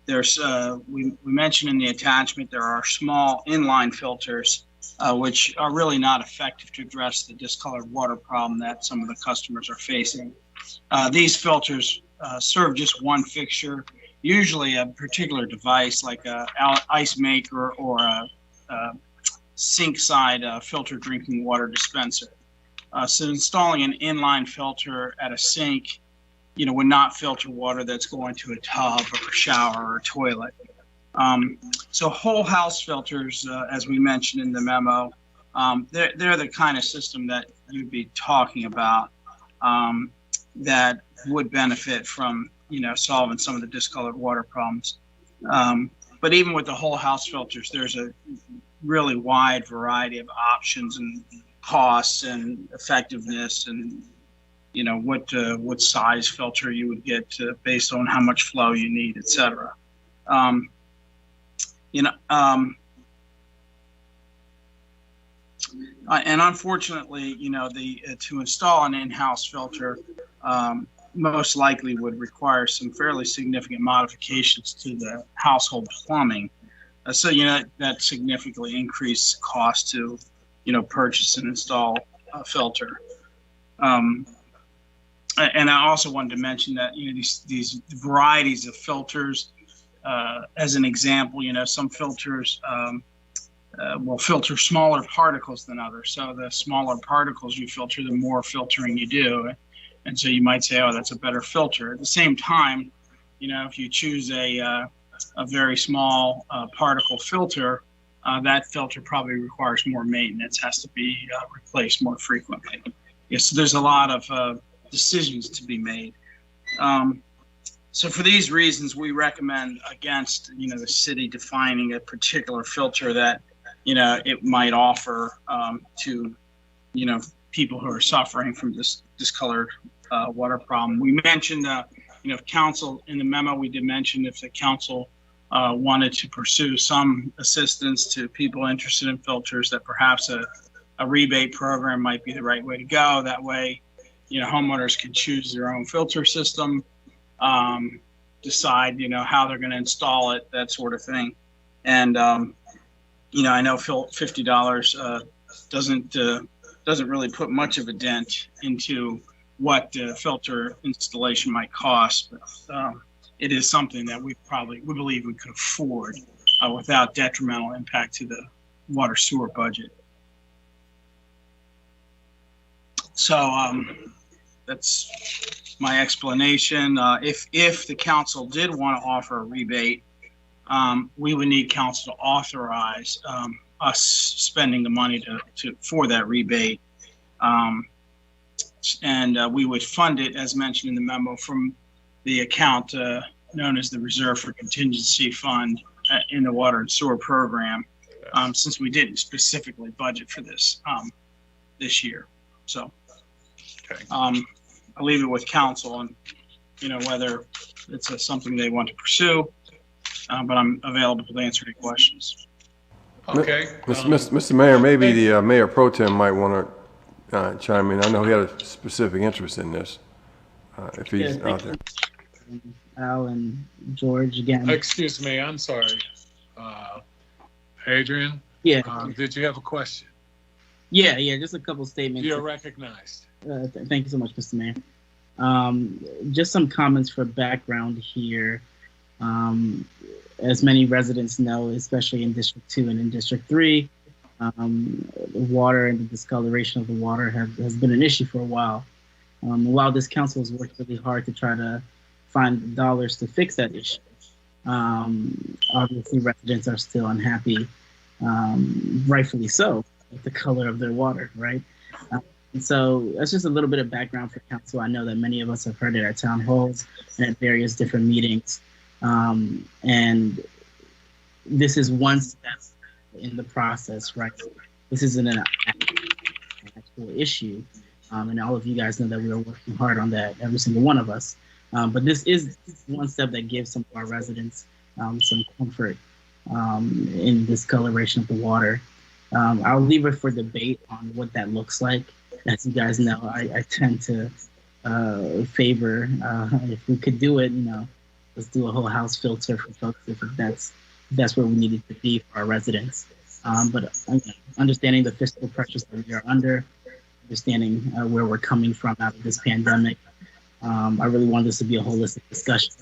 G: We mentioned in the attachment there are small inline filters which are really not effective to address the discolored water problem that some of the customers are facing. These filters serve just one fixture, usually a particular device like a ice maker or a sink side filter drinking water dispenser. So installing an inline filter at a sink, would not filter water that's going to a tub or a shower or a toilet. So whole house filters, as we mentioned in the memo, they're the kind of system that you'd be talking about that would benefit from, solving some of the discolored water problems. But even with the whole house filters, there's a really wide variety of options and costs and effectiveness and what size filter you would get based on how much flow you need, etc. And unfortunately, to install an in-house filter most likely would require some fairly significant modifications to the household plumbing. So that significantly increased cost to purchase and install a filter. And I also wanted to mention that these varieties of filters, as an example, some filters will filter smaller particles than others. So the smaller particles you filter, the more filtering you do, and so you might say, oh, that's a better filter. At the same time, if you choose a very small particle filter, that filter probably requires more maintenance, has to be replaced more frequently. So there's a lot of decisions to be made. So for these reasons, we recommend against, the city defining a particular filter that, it might offer to, people who are suffering from this discolored water problem. We mentioned, council in the memo, we did mention if the council wanted to pursue some assistance to people interested in filters, that perhaps a rebate program might be the right way to go. That way, homeowners can choose their own filter system, decide, how they're going to install it, that sort of thing. And, I know $50 doesn't really put much of a dent into what filter installation might cost, but it is something that we believe we could afford without detrimental impact to the water sewer budget. So that's my explanation. If the council did want to offer a rebate, we would need council to authorize us spending the money for that rebate. And we would fund it, as mentioned in the memo, from the account known as the Reserve for Contingency Fund in the Water and Sewer Program, since we didn't specifically budget for this this year. So I'll leave it with council and, whether it's something they want to pursue, but I'm available to answer any questions.
B: Okay.
H: Mr. Mayor, maybe the Mayor Pro Tem might want to chime in. I know he had a specific interest in this, if he's out there.
K: Al and George again.
B: Excuse me, I'm sorry. Adrian?
K: Yeah.
B: Did you have a question?
K: Yeah, just a couple statements.
B: You're recognized.
K: Thank you so much, Mr. Mayor. Just some comments for background here. As many residents know, especially in District 2 and in District 3, the water and the discoloration of the water has been an issue for a while. While this council has worked really hard to try to find dollars to fix that issue, obviously residents are still unhappy, rightfully so, with the color of their water, right? And so that's just a little bit of background for council. I know that many of us have heard it at town halls and at various different meetings. And this is one step in the process, right? This isn't an actual issue. And all of you guys know that we are working hard on that, every single one of us. But this is one step that gives some of our residents some comfort in discoloration of the water. I'll leave it for debate on what that looks like. As you guys know, I tend to favor, if we could do it, let's do a whole house filter for folks if that's where we need it to be for our residents. But understanding the fiscal pressures that we are under, understanding where we're coming from out of this pandemic, I really want this to be a holistic discussion.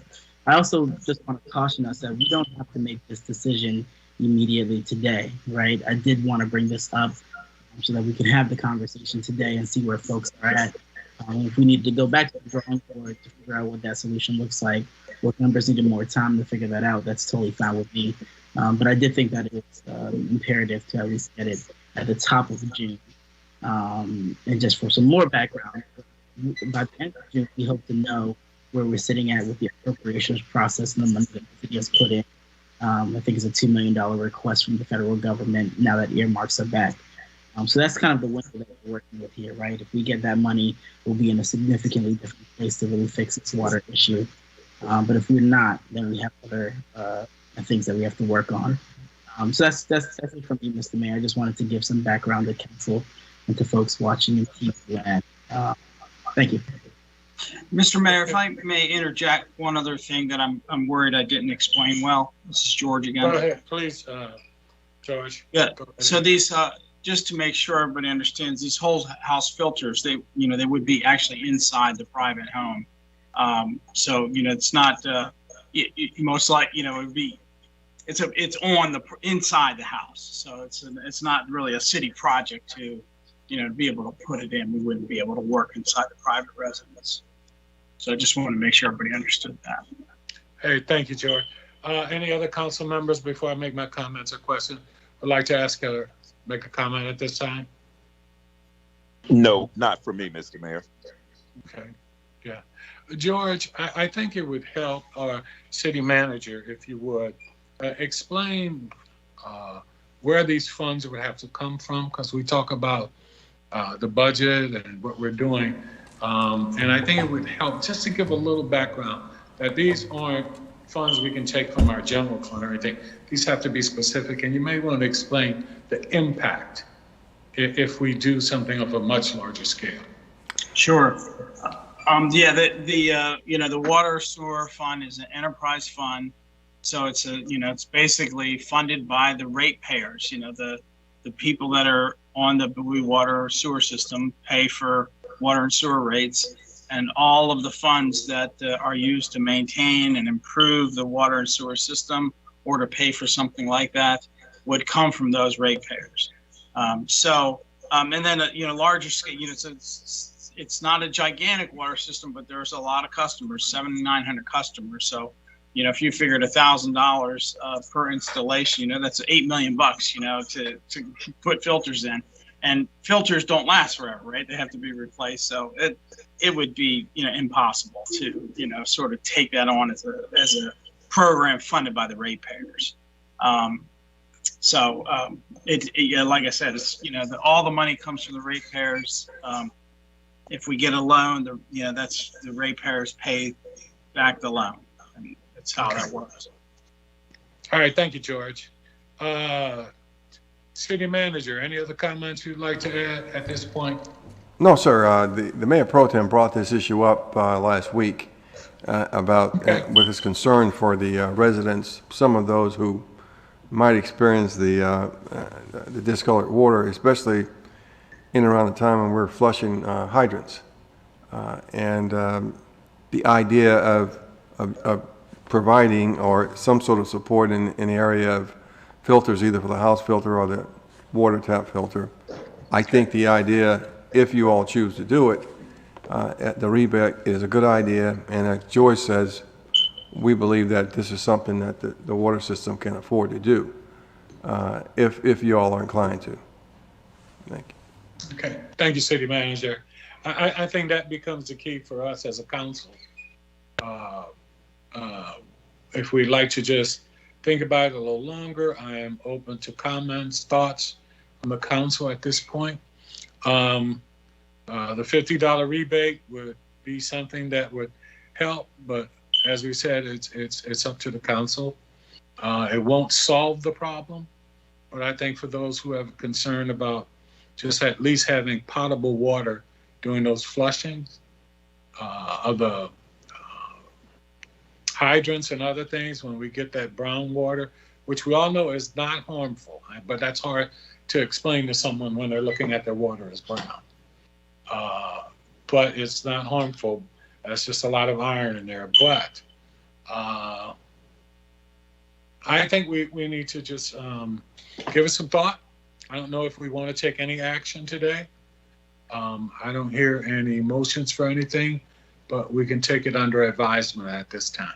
K: I also just want to caution us that we don't have to make this decision immediately today, right? I did want to bring this up so that we can have the conversation today and see where folks are at. If we need to go back to the drawing board to figure out what that solution looks like, what members needed more time to figure that out, that's totally fine with me. But I did think that it's imperative to at least get it at the top of June. And just for some more background, by the end of June, we hope to know where we're sitting at with the appropriations process and the money that the city has put in. I think it's a $2 million request from the federal government now that earmarks are back. So that's kind of the window that we're working with here, right? If we get that money, we'll be in a significantly different place to really fix this water issue. But if we're not, then we have other things that we have to work on. So that's it from me, Mr. Mayor. I just wanted to give some background to council and to folks watching in TV land. Thank you.
G: Mr. Mayor, if I may interject one other thing that I'm worried I didn't explain well. This is George again.
B: Go ahead, please, George.
G: Yeah. So these, just to make sure everybody understands, these whole house filters, they would be actually inside the private home. So it's not most likely it would be it's on the inside the house. So it's not really a city project to be able to put it in. We wouldn't be able to work inside the private residence. So I just wanted to make sure everybody understood that.
B: Hey, thank you, George. Any other council members before I make my comments or questions would like to make a comment at this time?
E: No, not for me, Mr. Mayor.
B: Okay, yeah. George, I think it would help our city manager, if you would, explain where these funds would have to come from, because we talk about the budget and what we're doing. And I think it would help just to give a little background that these aren't funds we can take from our general fund or anything. These have to be specific, and you may want to explain the impact if we do something of a much larger scale.
G: Sure. The water sewer fund is an enterprise fund, so it's basically funded by the ratepayers. The people that are on the Bowie water sewer system pay for water and sewer rates, and all of the funds that are used to maintain and improve the water and sewer system or to pay for something like that would come from those ratepayers. And then larger scale, it's not a gigantic water system, but there's a lot of customers, 700 to 900 customers. So, you know, if you figured $1,000 per installation, you know, that's $8 million, you know, to put filters in. And filters don't last forever, right? They have to be replaced. So it would be, you know, impossible to, you know, sort of take that on as a program funded by the ratepayers. Yeah, like I said, it's, you know, all the money comes from the ratepayers. If we get a loan, you know, that's the ratepayers pay back the loan. And that's how that works.
B: All right, thank you, George. City Manager, any other comments you'd like to add at this point?
H: No, sir. The Mayor Pro Tem brought this issue up last week with his concern for the residents, some of those who might experience the discolored water, especially in and around the time when we're flushing hydrants. The idea of providing or some sort of support in the area of filters, either for the house filter or the water tap filter. I think the idea, if you all choose to do it, the rebate is a good idea. And as Joyce says, we believe that this is something that the water system can afford to do, if you all are inclined to. Thank you.
B: Okay, thank you, City Manager. I think that becomes the key for us as a council. If we'd like to just think about it a little longer, I am open to comments, thoughts from the council at this point. The $50 rebate would be something that would help, but as we said, it's up to the council. It won't solve the problem, but I think for those who have a concern about just at least having potable water during those flushings of the hydrants and other things, when we get that brown water, which we all know is not harmful, but that's hard to explain to someone when they're looking at their water as brown. But it's not harmful. That's just a lot of iron in there. But I think we need to just give it some thought. I don't know if we want to take any action today. I don't hear any motions for anything, but we can take it under advisement at this time.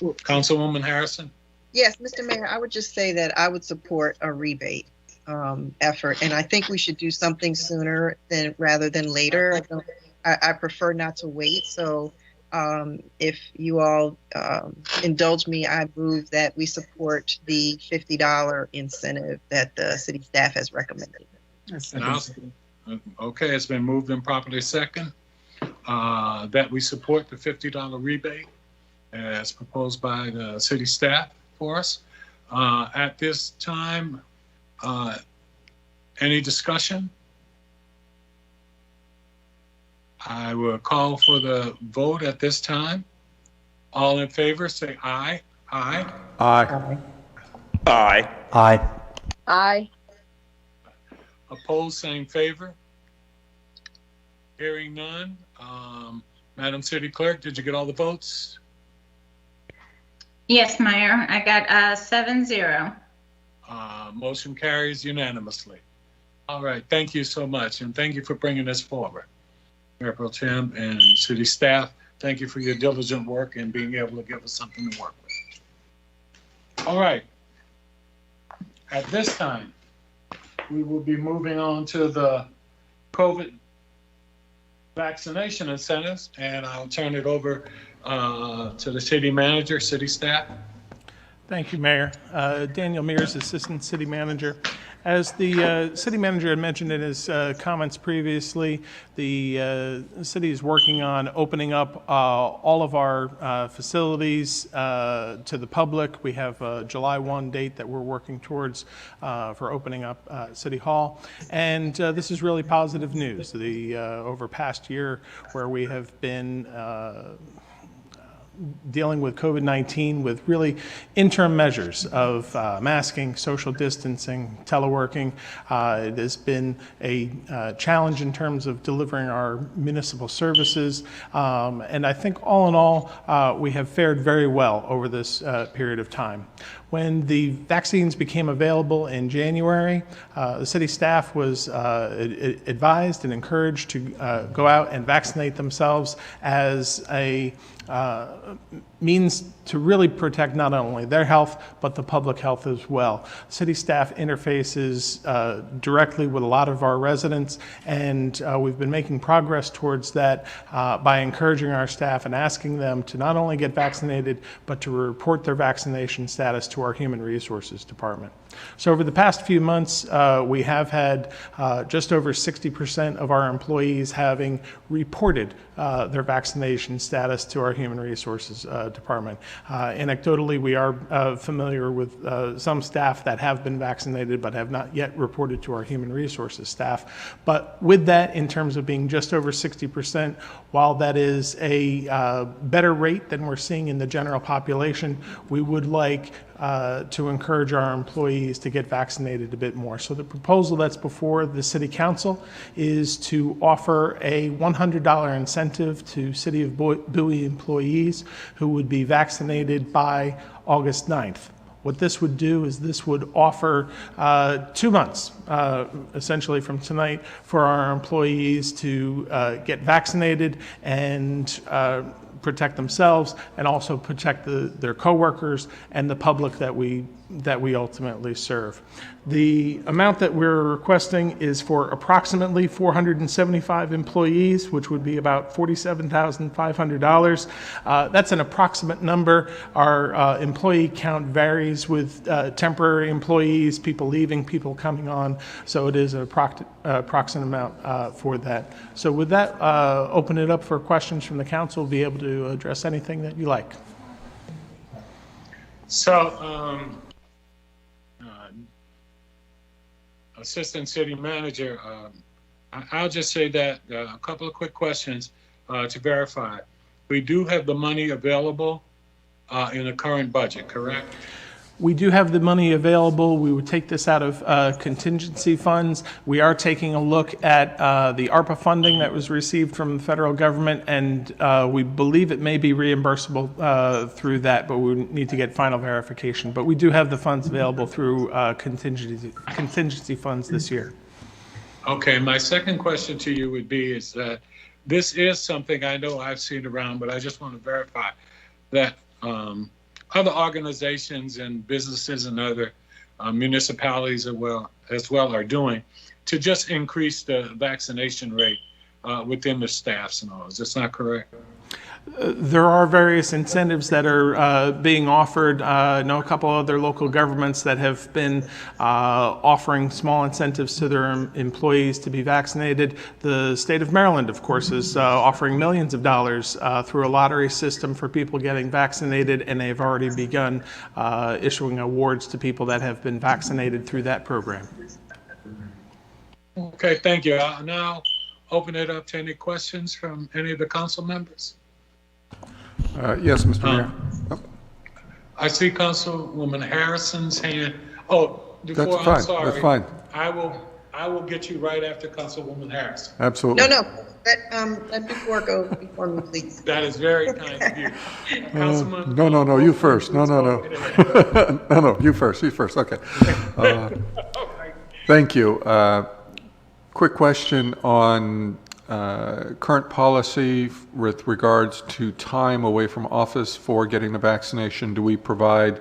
B: Councilwoman Harrison?
F: Yes, Mr. Mayor, I would just say that I would support a rebate effort, and I think we should do something sooner rather than later. I prefer not to wait. So if you all indulge me, I move that we support the $50 incentive that the city staff has recommended.
B: Okay, it's been moved and properly second that we support the $50 rebate as proposed by the city staff for us. At this time, any discussion? I will call for the vote at this time. All in favor, say aye. Aye.
C: Aye.
E: Aye.
D: Aye.
L: Aye.
B: Opposed, same favor. Hearing none. Madam City Clerk, did you get all the votes?
A: Yes, Mayor, I got 7-0.
B: Motion carries unanimously. All right, thank you so much, and thank you for bringing this forward. Mayor Pro Tem and city staff, thank you for your diligent work and being able to give us something to work with. All right, at this time, we will be moving on to the COVID vaccination incentives, and I'll turn it over to the city manager, city staff.
M: Thank you, Mayor. Daniel Mears, Assistant City Manager. As the city manager had mentioned in his comments previously, the city is working on opening up all of our facilities to the public. We have a July 1 date that we're working towards for opening up City Hall. And this is really positive news. Over past year where we have been dealing with COVID-19 with really interim measures of masking, social distancing, teleworking. It has been a challenge in terms of delivering our municipal services. And I think all in all, we have fared very well over this period of time. When the vaccines became available in January, the city staff was advised and encouraged to go out and vaccinate themselves as a means to really protect not only their health, but the public health as well. City staff interfaces directly with a lot of our residents, and we've been making progress towards that by encouraging our staff and asking them to not only get vaccinated, but to report their vaccination status to our Human Resources Department. So over the past few months, we have had just over 60% of our employees having reported their vaccination status to our Human Resources Department. Anecdotally, we are familiar with some staff that have been vaccinated but have not yet reported to our Human Resources staff. But with that, in terms of being just over 60%, while that is a better rate than we're seeing in the general population, we would like to encourage our employees to get vaccinated a bit more. So the proposal that's before the City Council is to offer a $100 incentive to City of Bowie employees who would be vaccinated by August 9th. What this would do is this would offer 2 months, essentially from tonight, for our employees to get vaccinated and protect themselves and also protect their coworkers and the public that we ultimately serve. The amount that we're requesting is for approximately 475 employees, which would be about $47,500. That's an approximate number. Our employee count varies with temporary employees, people leaving, people coming on, so it is an approximate amount for that. So with that, open it up for questions from the council, be able to address anything that you like.
B: So, Assistant City Manager, I'll just say that a couple of quick questions to verify. We do have the money available in the current budget, correct?
M: We do have the money available. We would take this out of contingency funds. We are taking a look at the ARPA funding that was received from the federal government, and we believe it may be reimbursable through that, but we need to get final verification. But we do have the funds available through contingency funds this year.
B: Okay, my second question to you would be is that this is something I know I've seen around, but I just want to verify that other organizations and businesses and other municipalities as well are doing to just increase the vaccination rate within the staffs and all. Is this not correct?
M: There are various incentives that are being offered. I know a couple other local governments that have been offering small incentives to their employees to be vaccinated. The state of Maryland, of course, is offering millions of dollars through a lottery system for people getting vaccinated, and they've already begun issuing awards to people that have been vaccinated through that program.
B: Okay, thank you. I'll now open it up to any questions from any of the council members.
C: Yes, Mr. Mayor.
B: I see Councilwoman Harrison's hand. Oh, before,
C: That's fine.
B: I'm sorry.
C: That's fine.
B: I will get you right after Councilwoman Harrison.
C: Absolutely.
F: No, let before go before me, please.
B: That is very kind of you. Councilman.
C: No, you first. No, you first. You first. Okay. Thank you. Quick question on current policy with regards to time away from office for getting the vaccination. Do we provide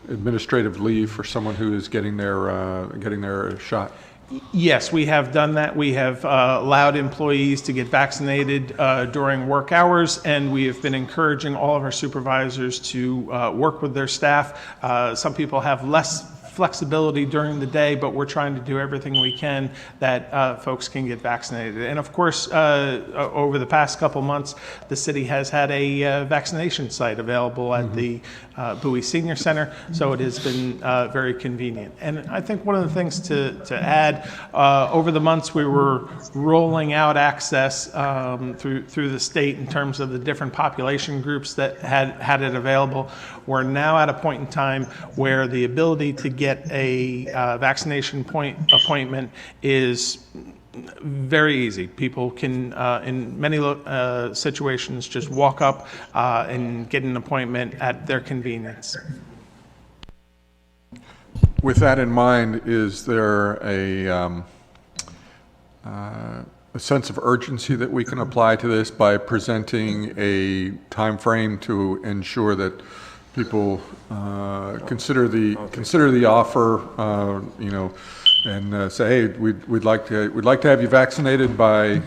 C: administrative leave for someone who is getting their shot?
M: Yes, we have done that. We have allowed employees to get vaccinated during work hours, and we have been encouraging all of our supervisors to work with their staff. Some people have less flexibility during the day, but we're trying to do everything we can that folks can get vaccinated. And of course, over the past couple months, the city has had a vaccination site available at the Bowie Senior Center, so it has been very convenient. And I think one of the things to add, over the months we were rolling out access through the state in terms of the different population groups that had it available. We're now at a point in time where the ability to get a vaccination appointment is very easy. People can, in many situations, just walk up and get an appointment at their convenience.
C: With that in mind, is there a sense of urgency that we can apply to this by presenting a time frame to ensure that people consider the offer, and say, hey, we'd like to have you vaccinated by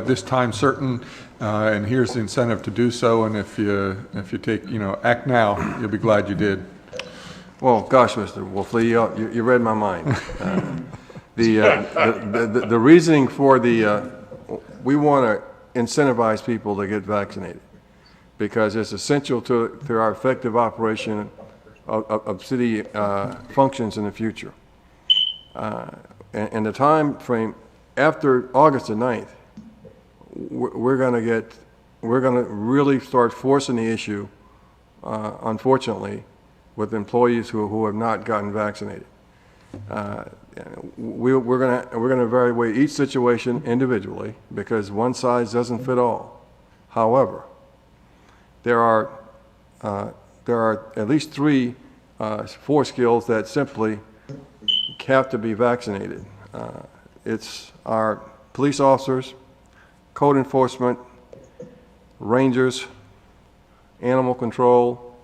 C: this time certain, and here's the incentive to do so. And if you take, act now, you'll be glad you did.
H: Well, gosh, Mr. Wolfley, you read my mind. The reasoning for we want to incentivize people to get vaccinated because it's essential to our effective operation of city functions in the future. And the time frame after August the 9th, we're going to really start forcing the issue, unfortunately, with employees who have not gotten vaccinated. We're going to evaluate each situation individually because one size doesn't fit all. However, there are at least 4 skills that simply have to be vaccinated. It's our police officers, code enforcement, rangers, animal control,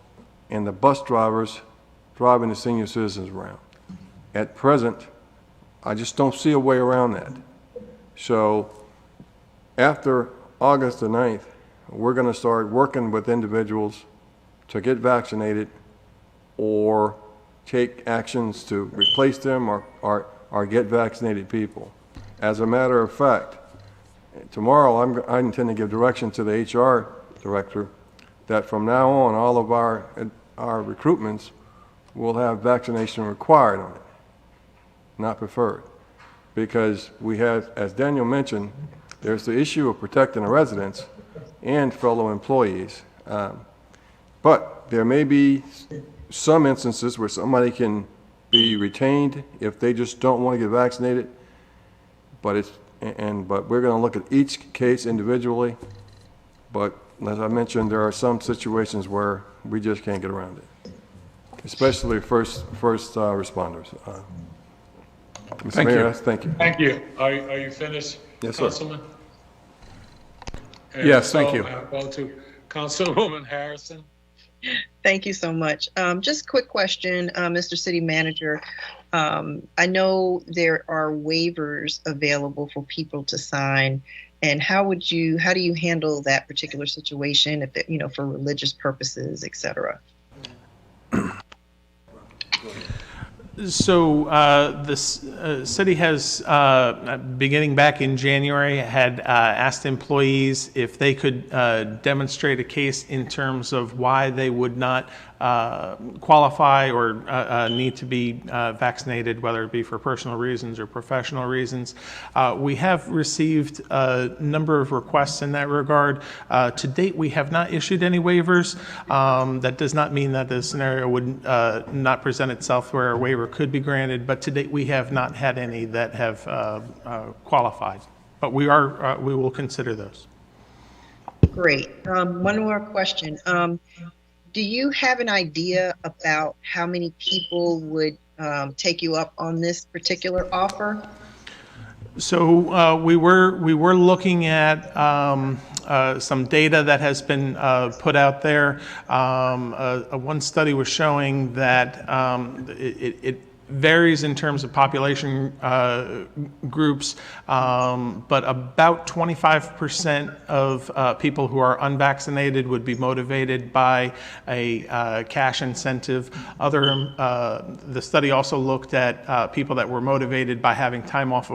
H: and the bus drivers driving the senior citizens around. At present, I just don't see a way around that. So after August the 9th, we're going to start working with individuals to get vaccinated or take actions to replace them or get vaccinated people. As a matter of fact, tomorrow I intend to give direction to the HR director that from now on all of our recruitments will have vaccination required on it, not preferred. Because we have, as Daniel mentioned, there's the issue of protecting the residents and fellow employees. But there may be some instances where somebody can be retained if they just don't want to get vaccinated. But we're going to look at each case individually. But as I mentioned, there are some situations where we just can't get around it, especially first responders. Mr. Mayor, thank you.
B: Thank you. Are you finished,
H: Yes, sir.
B: Councilman? And
C: Yes, thank you.
B: I'll go to Councilwoman Harrison.
F: Thank you so much. Just quick question, Mr. City Manager. I know there are waivers available for people to sign, and how do you handle that particular situation if it, for religious purposes, et cetera?
M: So the city has, beginning back in January, had asked employees if they could demonstrate a case in terms of why they would not qualify or need to be vaccinated, whether it be for personal reasons or professional reasons. We have received a number of requests in that regard. To date, we have not issued any waivers. That does not mean that the scenario would not present itself where a waiver could be granted, but to date we have not had any that have qualified. But we will consider those.
F: Great. One more question. Do you have an idea about how many people would take you up on this particular offer?
M: So we were looking at some data that has been put out there. One study was showing that varies in terms of population groups, but about 25% of people who are unvaccinated would be motivated by a cash incentive. The study also looked at people that were motivated by having time off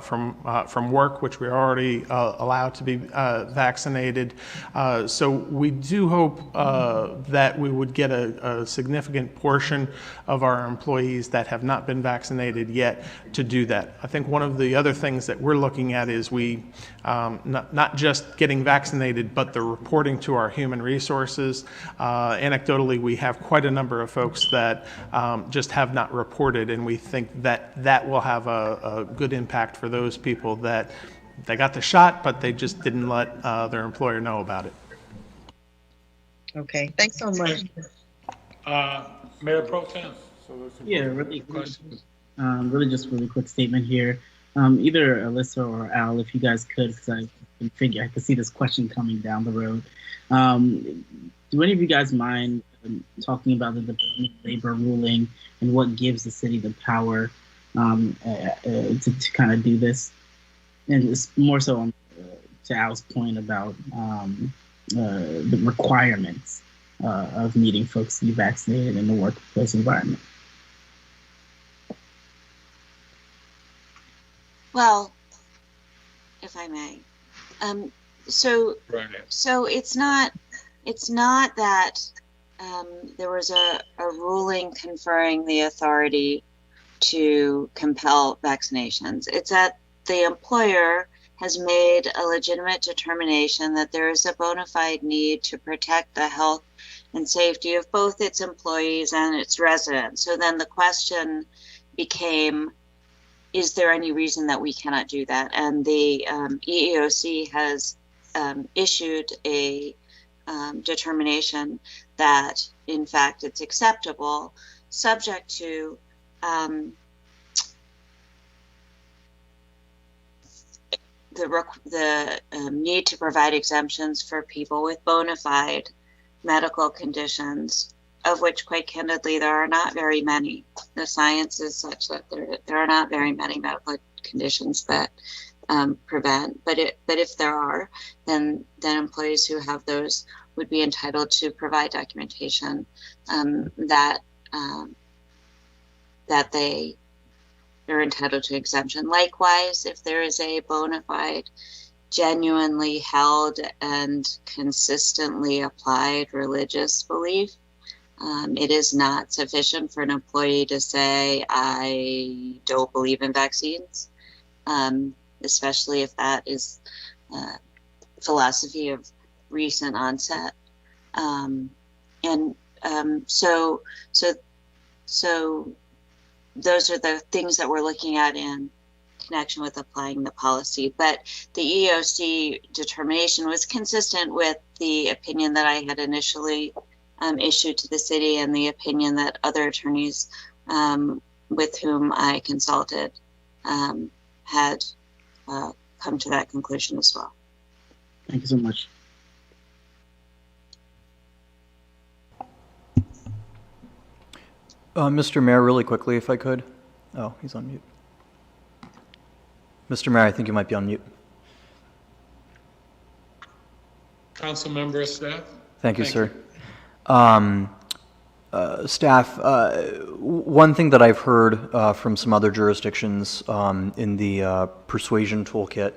M: from work, which we are already allowed to be vaccinated. So we do hope that we would get a significant portion of our employees that have not been vaccinated yet to do that. I think one of the other things that we're looking at is not just getting vaccinated, but the reporting to our human resources. Anecdotally, we have quite a number of folks that just have not reported, and we think that will have a good impact for those people that they got the shot, but they just didn't let their employer know about it.
F: Okay, thanks so much.
B: Mayor Pro Tem.
K: Yeah, really really quick statement here. Either Alyssa or Al, if you guys could, because I could see this question coming down the road. Do any of you guys mind talking about the Department of Labor ruling and what gives the city the power to kind of do this? And it's more so on to Al's point about the requirements of needing folks to be vaccinated in the workplace environment.
L: Well, if I may, so it's not that there was a ruling conferring the authority to compel vaccinations. It's that the employer has made a legitimate determination that there is a bona fide need to protect the health and safety of both its employees and its residents. So then the question became, is there any reason that we cannot do that? And the EEOC has issued a determination that, in fact, it's acceptable, subject to the need to provide exemptions for people with bona fide medical conditions, of which, quite candidly, there are not very many. The science is such that there are not very many medical conditions that prevent. But if there are, then employees who have those would be entitled to provide documentation that they are entitled to exemption. Likewise, if there is a bona fide, genuinely held and consistently applied religious belief, it is not sufficient for an employee to say, I don't believe in vaccines, especially if that is philosophy of recent onset. So those are the things that we're looking at in connection with applying the policy. But the EEOC determination was consistent with the opinion that I had initially issued to the city and the opinion that other attorneys with whom I consulted had come to that conclusion as well.
K: Thank you so much.
D: Mr. Mayor, really quickly, if I could. Oh, he's on mute. Mr. Mayor, I think you might be on mute.
B: Council member of staff.
D: Thank you, sir. Staff, one thing that I've heard from some other jurisdictions in the persuasion toolkit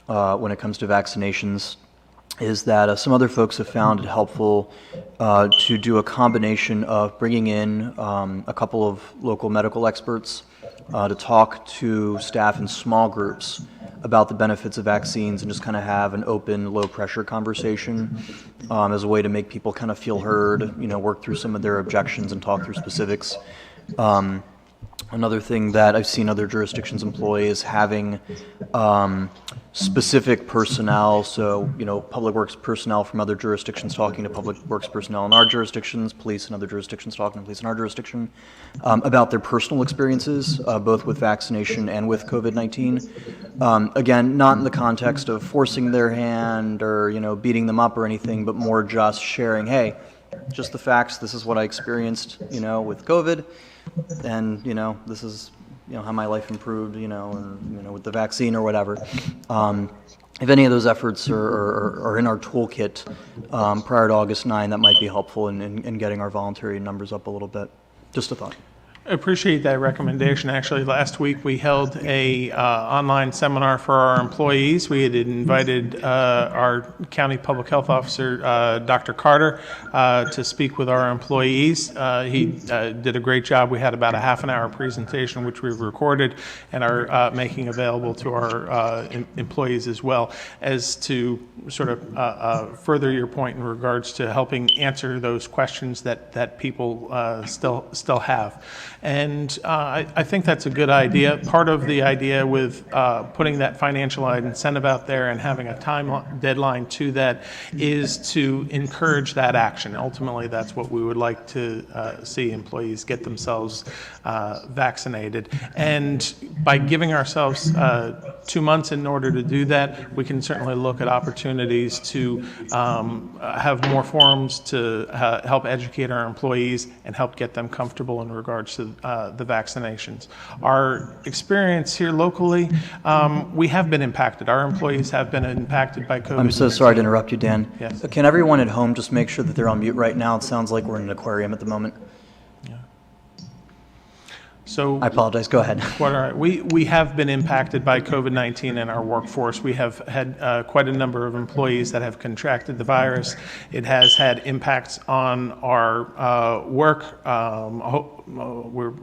D: when it comes to vaccinations is that some other folks have found it helpful to do a combination of bringing in a couple of local medical experts to talk to staff in small groups about the benefits of vaccines and just kind of have an open, low-pressure conversation as a way to make people kind of feel heard, work through some of their objections and talk through specifics. Another thing that I've seen other jurisdictions employ is having specific personnel, so, public works personnel from other jurisdictions talking to public works personnel in our jurisdictions, police in other jurisdictions talking to police in our jurisdiction, about their personal experiences, both with vaccination and with COVID-19. Again, not in the context of forcing their hand or, beating them up or anything, but more just sharing, hey, just the facts, this is what I experienced, with COVID. and, this is, how my life improved, or, with the vaccine or whatever. If any of those efforts are in our toolkit prior to August 9, that might be helpful in getting our voluntary numbers up a little bit. Just a thought.
M: Appreciate that recommendation. Actually, last week we held a online seminar for our employees. We had invited our county public health officer, Dr. Carter, to speak with our employees. He did a great job. We had about a half an hour presentation, which we've recorded and are making available to our employees as well, as to sort of further your point in regards to helping answer those questions that people still have. And I think that's a good idea. Part of the idea with putting that financial incentive out there and having a time deadline to that is to encourage that action. Ultimately, that's what we would like to see employees get themselves vaccinated. And by giving ourselves 2 months in order to do that, we can certainly look at opportunities to have more forums to help educate our employees and help get them comfortable in regards to the vaccinations. Our experience here locally, we have been impacted. Our employees have been impacted by COVID.
D: I'm so sorry to interrupt you, Dan.
M: Yes.
D: Can everyone at home just make sure that they're on mute right now? It sounds like we're in an aquarium at the moment.
M: So
D: I apologize. Go ahead.
M: Quite all right. We have been impacted by COVID-19 in our workforce. We have had quite a number of employees that have contracted the virus. It has had impacts on our work. We're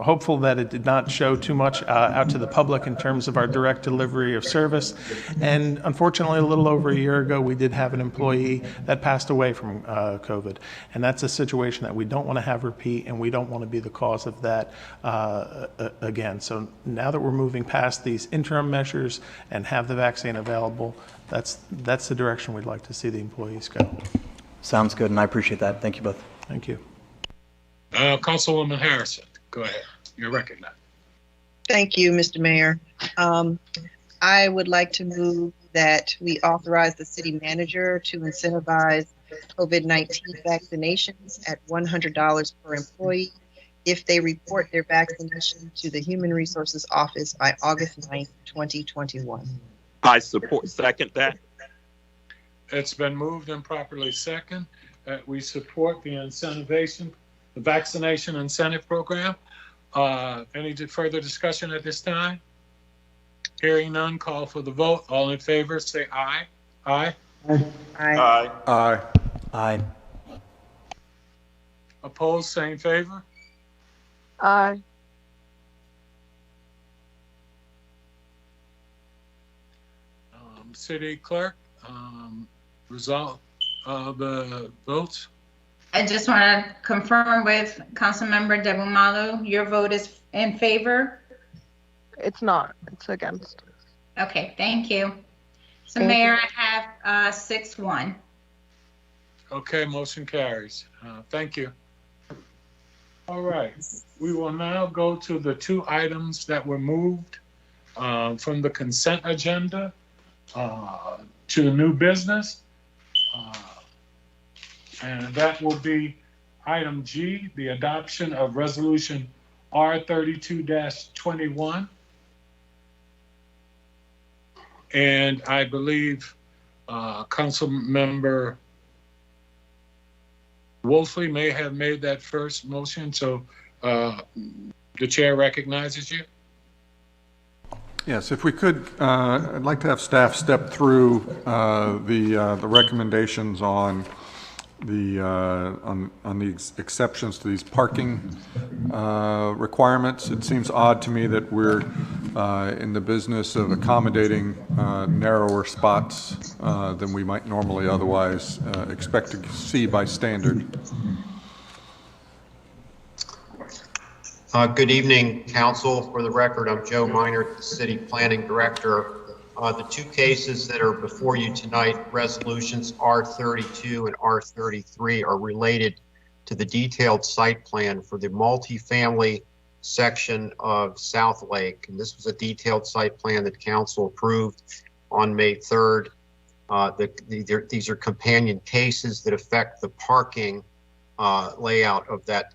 M: hopeful that it did not show too much out to the public in terms of our direct delivery of service. And unfortunately, a little over a year ago, we did have an employee that passed away from COVID. And that's a situation that we don't want to have repeat, and we don't want to be the cause of that again. So now that we're moving past these interim measures and have the vaccine available, that's the direction we'd like to see the employees go.
D: Sounds good, and I appreciate that. Thank you both.
M: Thank you.
B: Councilwoman Harrison, go ahead. You're recognized.
F: Thank you, Mr. Mayor. I would like to move that we authorize the city manager to incentivize COVID-19 vaccinations at $100 per employee if they report their vaccination to the Human Resources Office by August 9th, 2021.
E: I second that.
B: It's been moved and properly second that we support the vaccination incentive program. Any further discussion at this time? Hearing none, call for the vote. All in favor, say aye. Aye.
F: Aye.
E: Aye.
C: Aye.
D: Aye.
B: Opposed, same favor.
N: Aye.
B: City Clerk, result of the votes.
A: I just want to confirm with Councilmember Debumalu, your vote is in favor?
N: It's not. It's against.
A: Okay, thank you. So
N: Thank
A: Mayor,
N: you.
A: I have 6-1.
B: Okay, motion carries. Thank you. All right, we will now go to the 2 items that were moved from the consent agenda to new business. And that will be item G, the adoption of resolution R32-21. And I believe Council Member Wolfley may have made that first motion, so the chair recognizes you.
C: Yes, if we could, I'd like to have staff step through the recommendations on the exceptions to these parking requirements. It seems odd to me that we're in the business of accommodating narrower spots than we might normally otherwise expect to see by standard.
O: Good evening, Council. For the record, I'm Joe Minor, the City Planning Director. The 2 cases that are before you tonight, resolutions R32 and R33, are related to the detailed site plan for the multifamily section of South Lake. And this was a detailed site plan that Council approved on May 3rd. These are companion cases that affect the parking layout of that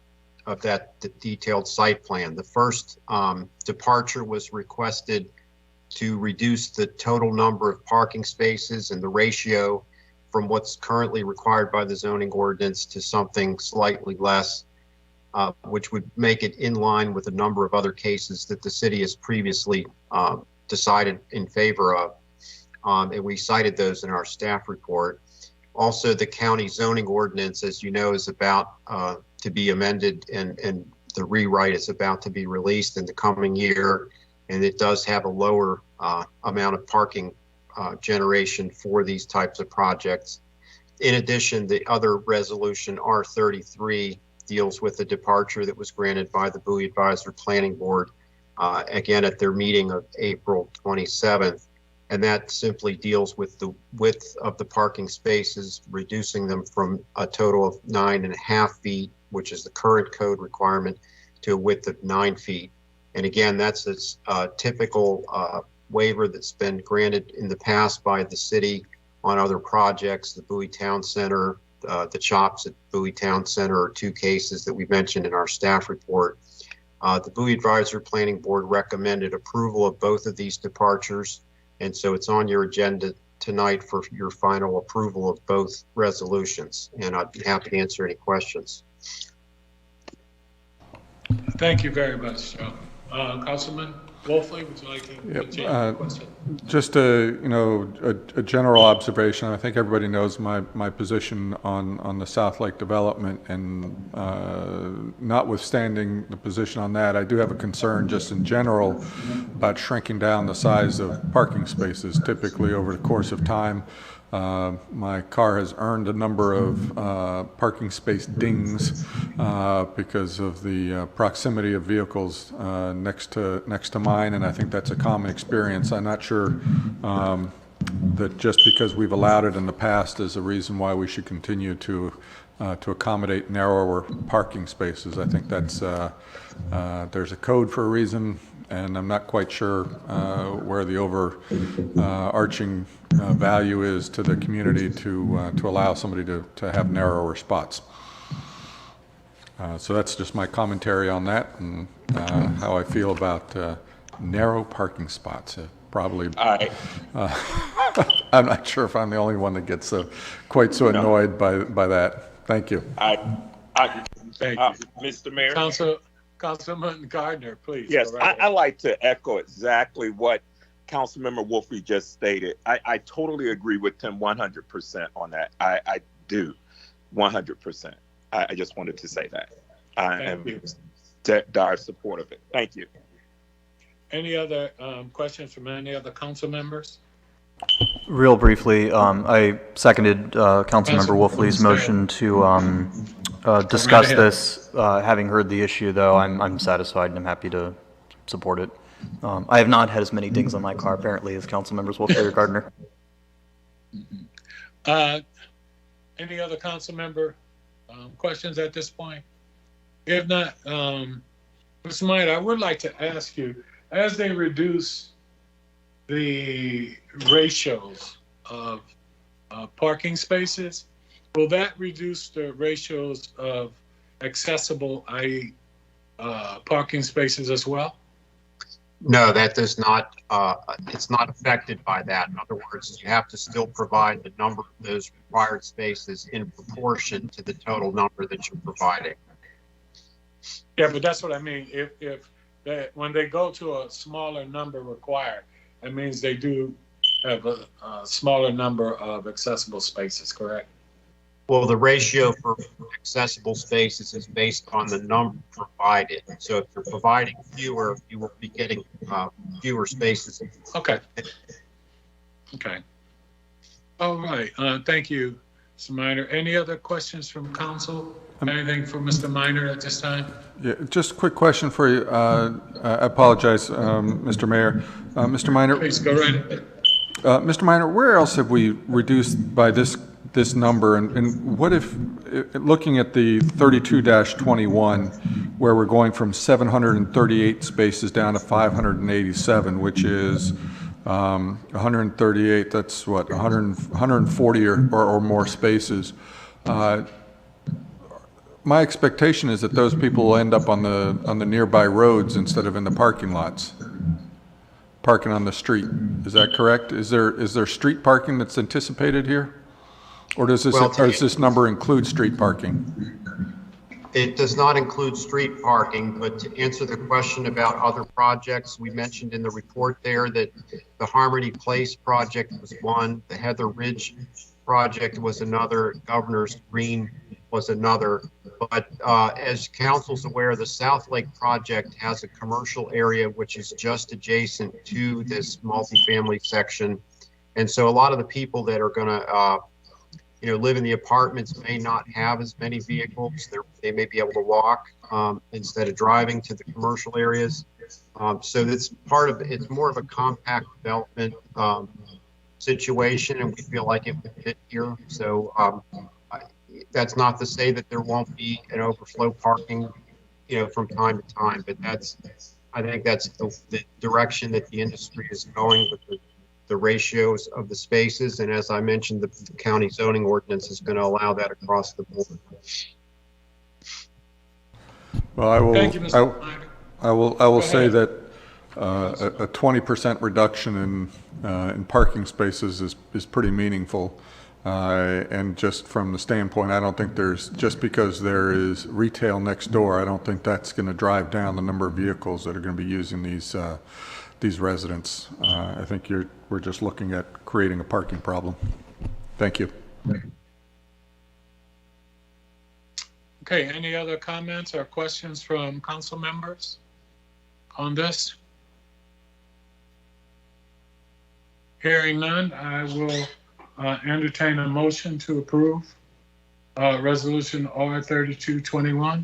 O: of that detailed site plan. The first departure was requested to reduce the total number of parking spaces and the ratio from what's currently required by the zoning ordinance to something slightly less, which would make it in line with a number of other cases that the city has previously decided in favor of. And we cited those in our staff report. Also, the county zoning ordinance, as you know, is about to be amended, and the rewrite is about to be released in the coming year. And it does have a lower amount of parking generation for these types of projects. In addition, the other resolution, R33, deals with the departure that was granted by the Bowie Advisory Planning Board, again at their meeting of April 27th. And that simply deals with the width of the parking spaces, reducing them from a total of 9.5 feet, which is the current code requirement, to a width of 9 feet. And again, that's a typical waiver that's been granted in the past by the city on other projects. The Bowie Town Center, the shops at Bowie Town Center are two cases that we mentioned in our staff report. The Bowie Advisory Planning Board recommended approval of both of these departures. And so it's on your agenda tonight for your final approval of both resolutions. And I'd be happy to answer any questions.
B: Thank you very much, Joe. Councilman Wolfley, would you like to continue the question?
C: Just a general observation. I think everybody knows my position on the South Lake development, and notwithstanding the position on that, I do have a concern just in general about shrinking down the size of parking spaces. Typically over the course of time, my car has earned a number of parking space dings because of the proximity of vehicles next to mine, and I think that's a common experience. I'm not sure that just because we've allowed it in the past is a reason why we should continue to accommodate narrower parking spaces. I think that's there's a code for a reason, and I'm not quite sure where the overarching value is to the community to allow somebody to have narrower spots. So that's just my commentary on that, and how I feel about narrow parking spots. Probably, I'm not sure if I'm the only one that gets quite so annoyed by that. Thank you.
E: Thank you. Mr. Mayor.
B: Councilman Gardner, please.
E: Yes, I like to echo exactly what Councilmember Wolfley just stated. I totally agree with him 100% on that. I do, 100%. I just wanted to say that. I am dire support of it. Thank you.
B: Any other questions from any other council members?
D: Real briefly, I seconded Councilmember Wolfley's motion to discuss this. Having heard the issue, though, I'm satisfied and I'm happy to support it. I have not had as many dings on my car, apparently, as Councilmembers Wolfley or Gardner.
B: Any other council member questions at this point? If not, Mr. Minor, I would like to ask you, as they reduce the ratios of parking spaces, will that reduce the ratios of accessible, i.e. Parking spaces as well?
O: No, that does not, it's not affected by that. In other words, you have to still provide the number of those required spaces in proportion to the total number that you're providing.
B: Yeah, but that's what I mean. If when they go to a smaller number required, that means they do have a smaller number of accessible spaces, correct?
O: Well, the ratio for accessible spaces is based on the number provided. So if you're providing fewer, you will be getting fewer spaces.
B: Okay. Okay. All right. Thank you, Mr. Minor. Any other questions from council? Anything for Mr. Minor at this time?
C: Yeah, just a quick question for you. I apologize, Mr. Mayor. Mr. Minor.
B: Please go right ahead.
C: Mr. Minor, where else have we reduced by this number, and what if, looking at the 32-21, where we're going from 738 spaces down to 587, which is 138, that's what, 140 or more spaces. my expectation is that those people will end up on the nearby roads instead of in the parking lots, parking on the street. Is that correct? Is there street parking that's anticipated here? Or does this number include street parking?
O: It does not include street parking, but to answer the question about other projects, we mentioned in the report there that the Harmony Place project was one, the Heather Ridge project was another, Governor's Green was another. But as council's aware, the South Lake project has a commercial area which is just adjacent to this multifamily section. And so a lot of the people that are going to live in the apartments may not have as many vehicles. They may be able to walk instead of driving to the commercial areas. So it's it's more of a compact development situation, and we feel like it would fit here. So that's not to say that there won't be an overflow parking, from time to time, but I think that's the direction that the industry is going with the ratios of the spaces. And as I mentioned, the county zoning ordinance is going to allow that across the board.
C: Well, I will.
B: Thank you, Mr.
C: I will say that a 20% reduction in parking spaces is pretty meaningful. And just from the standpoint, I don't think just because there is retail next door, I don't think that's going to drive down the number of vehicles that are going to be using these residents. I think we're just looking at creating a parking problem. Thank you.
B: Okay, any other comments or questions from council members on this? Hearing none, I will entertain a motion to approve Resolution R3221.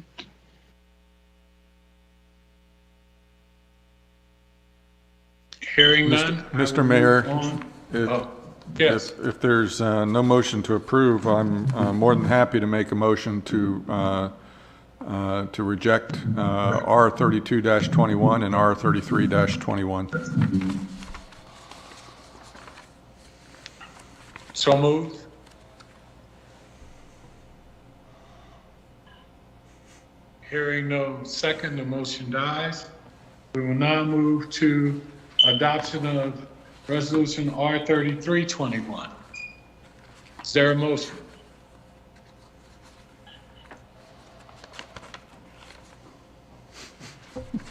B: Hearing none.
C: Mr. Mayor,
B: yes.
C: If there's no motion to approve, I'm more than happy to make a motion to reject R32-21 and R33-21.
B: So moved. Hearing no second, the motion dies. We will now move to adoption of Resolution R3321. Is there a motion?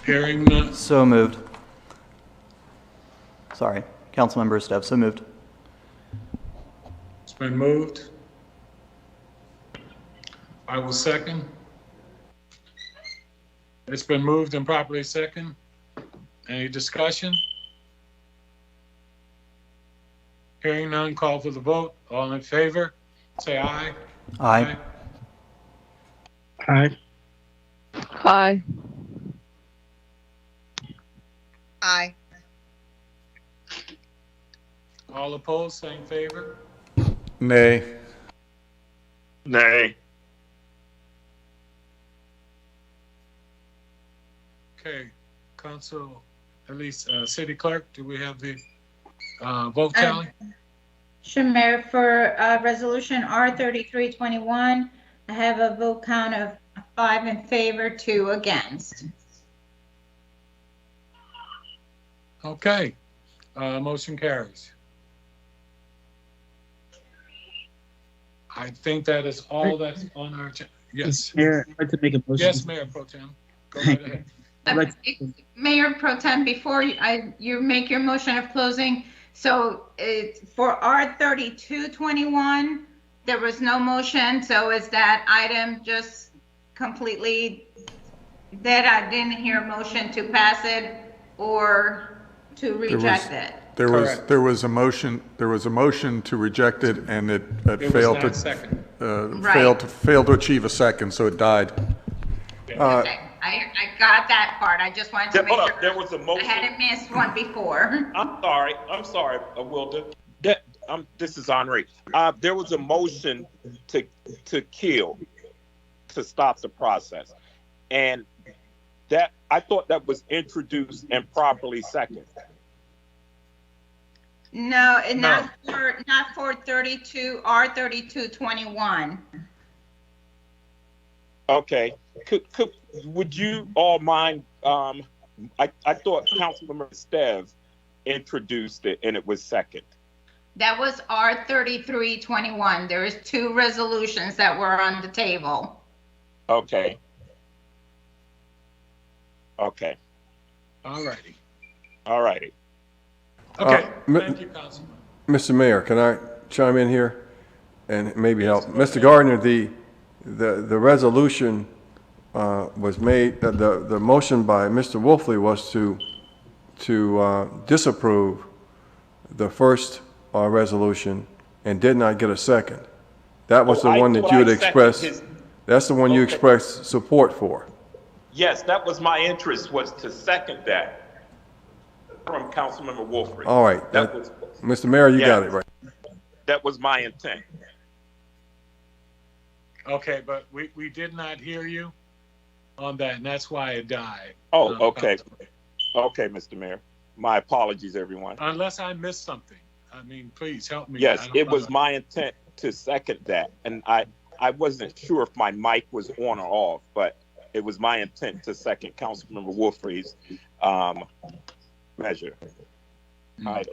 B: Hearing none.
D: So moved. Sorry, Councilmember Estev, so moved.
B: It's been moved. I will second. It's been moved and properly second. Any discussion? Hearing none, call for the vote. All in favor, say aye.
D: Aye.
K: Aye.
N: Aye.
F: Aye.
B: All opposed, say in favor.
C: Nay.
E: Nay.
B: Okay, Council, at least City Clerk, do we have the vote tally?
A: Sure, Mayor, for Resolution R3321, I have a vote count of 5 in favor, 2 against.
B: Okay, motion carries. I think that is all that's on our agenda. Yes.
K: Mayor, I'd like to make a motion.
B: Yes, Mayor Pro Tem. Go right ahead.
A: Mayor Pro Tem, before you make your motion of closing, so for R3221, there was no motion, so is that item just completely dead? I didn't hear a motion to pass it or to reject it.
C: There was a motion to reject it, and it failed to
B: second.
C: failed to achieve a second, so it died.
A: Okay. I got that part. I just wanted to make sure.
E: There was a motion.
A: I hadn't missed one before.
E: I'm sorry, Wilda. This is Henri. There was a motion to kill, to stop the process, and that I thought that was introduced and properly seconded.
A: No, and not for R3221.
E: Okay. Would you all mind? I thought Councilmember Stev introduced it and it was second.
A: That was R3321. There is 2 resolutions that were on the table.
E: Okay. Okay.
B: All righty.
E: All righty.
B: Okay. Thank you, Councilman.
H: Mr. Mayor, can I chime in here and maybe help? Mr. Gardner, the resolution was made, the motion by Mr. Wolfley was to disapprove the first resolution and did not get a second. That was the one that you had expressed. That's the one you expressed support for.
E: Yes, that was my interest, was to second that from Councilmember Wolfrey.
H: All right. Mr. Mayor, you got it right.
E: That was my intent.
B: Okay, but we did not hear you on that, and that's why it died.
E: Oh, okay. Okay, Mr. Mayor. My apologies, everyone.
B: Unless I missed something. I mean, please help me.
E: Yes, it was my intent to second that. And I wasn't sure if my mic was on or off, but it was my intent to second Councilmember Wolfrey's measure.
B: Mayor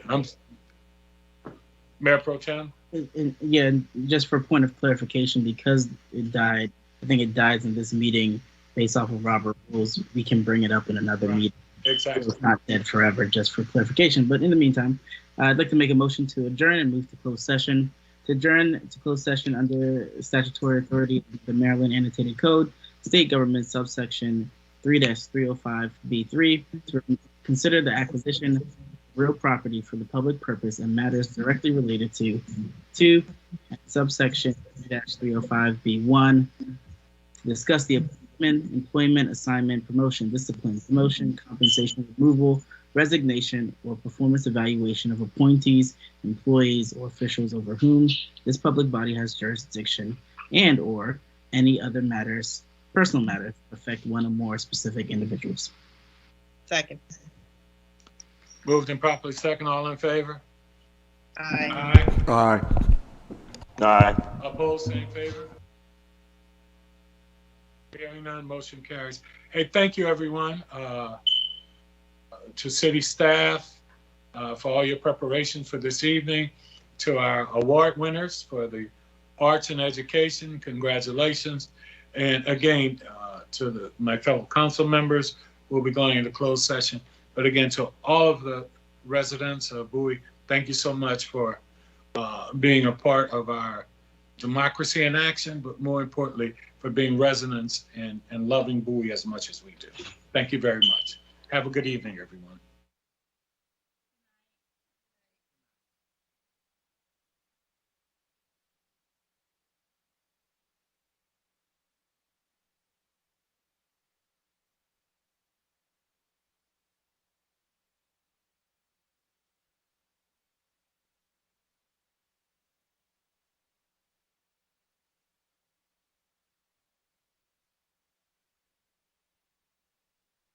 B: Pro Tem?
K: Yeah, just for point of clarification, because it died, I think it dies in this meeting based off of Robert rules, we can bring it up in another meeting.
B: Exactly.
K: So it's not dead forever, just for clarification. But in the meantime, I'd like to make a motion to adjourn and move to closed session. To adjourn to closed session under statutory authority of the Maryland Annotated Code, State Government subsection 3-305B3, to consider the acquisition of real property for the public purpose and matters directly related to 2, subsection 3-305B1, to discuss the employment, assignment, promotion, discipline, promotion, compensation, removal, resignation, or performance evaluation of appointees, employees, or officials over whom this public body has jurisdiction, and or any other matters, personal matters, affect one or more specific individuals.
F: Second.
B: Moved and properly second. All in favor?
F: Aye.
C: Aye.
E: Aye.
B: Opposed, same favor. Hearing none, motion carries. Hey, thank you, everyone, to city staff for all your preparation for this evening, to our award winners for the arts and education, congratulations. And again, to my fellow council members, we'll be going into closed session. But again, to all of the residents of Bowie, thank you so much for being a part of our democracy in action, but more importantly, for being residents and loving Bowie as much as we do. Thank you very much. Have a good evening, everyone.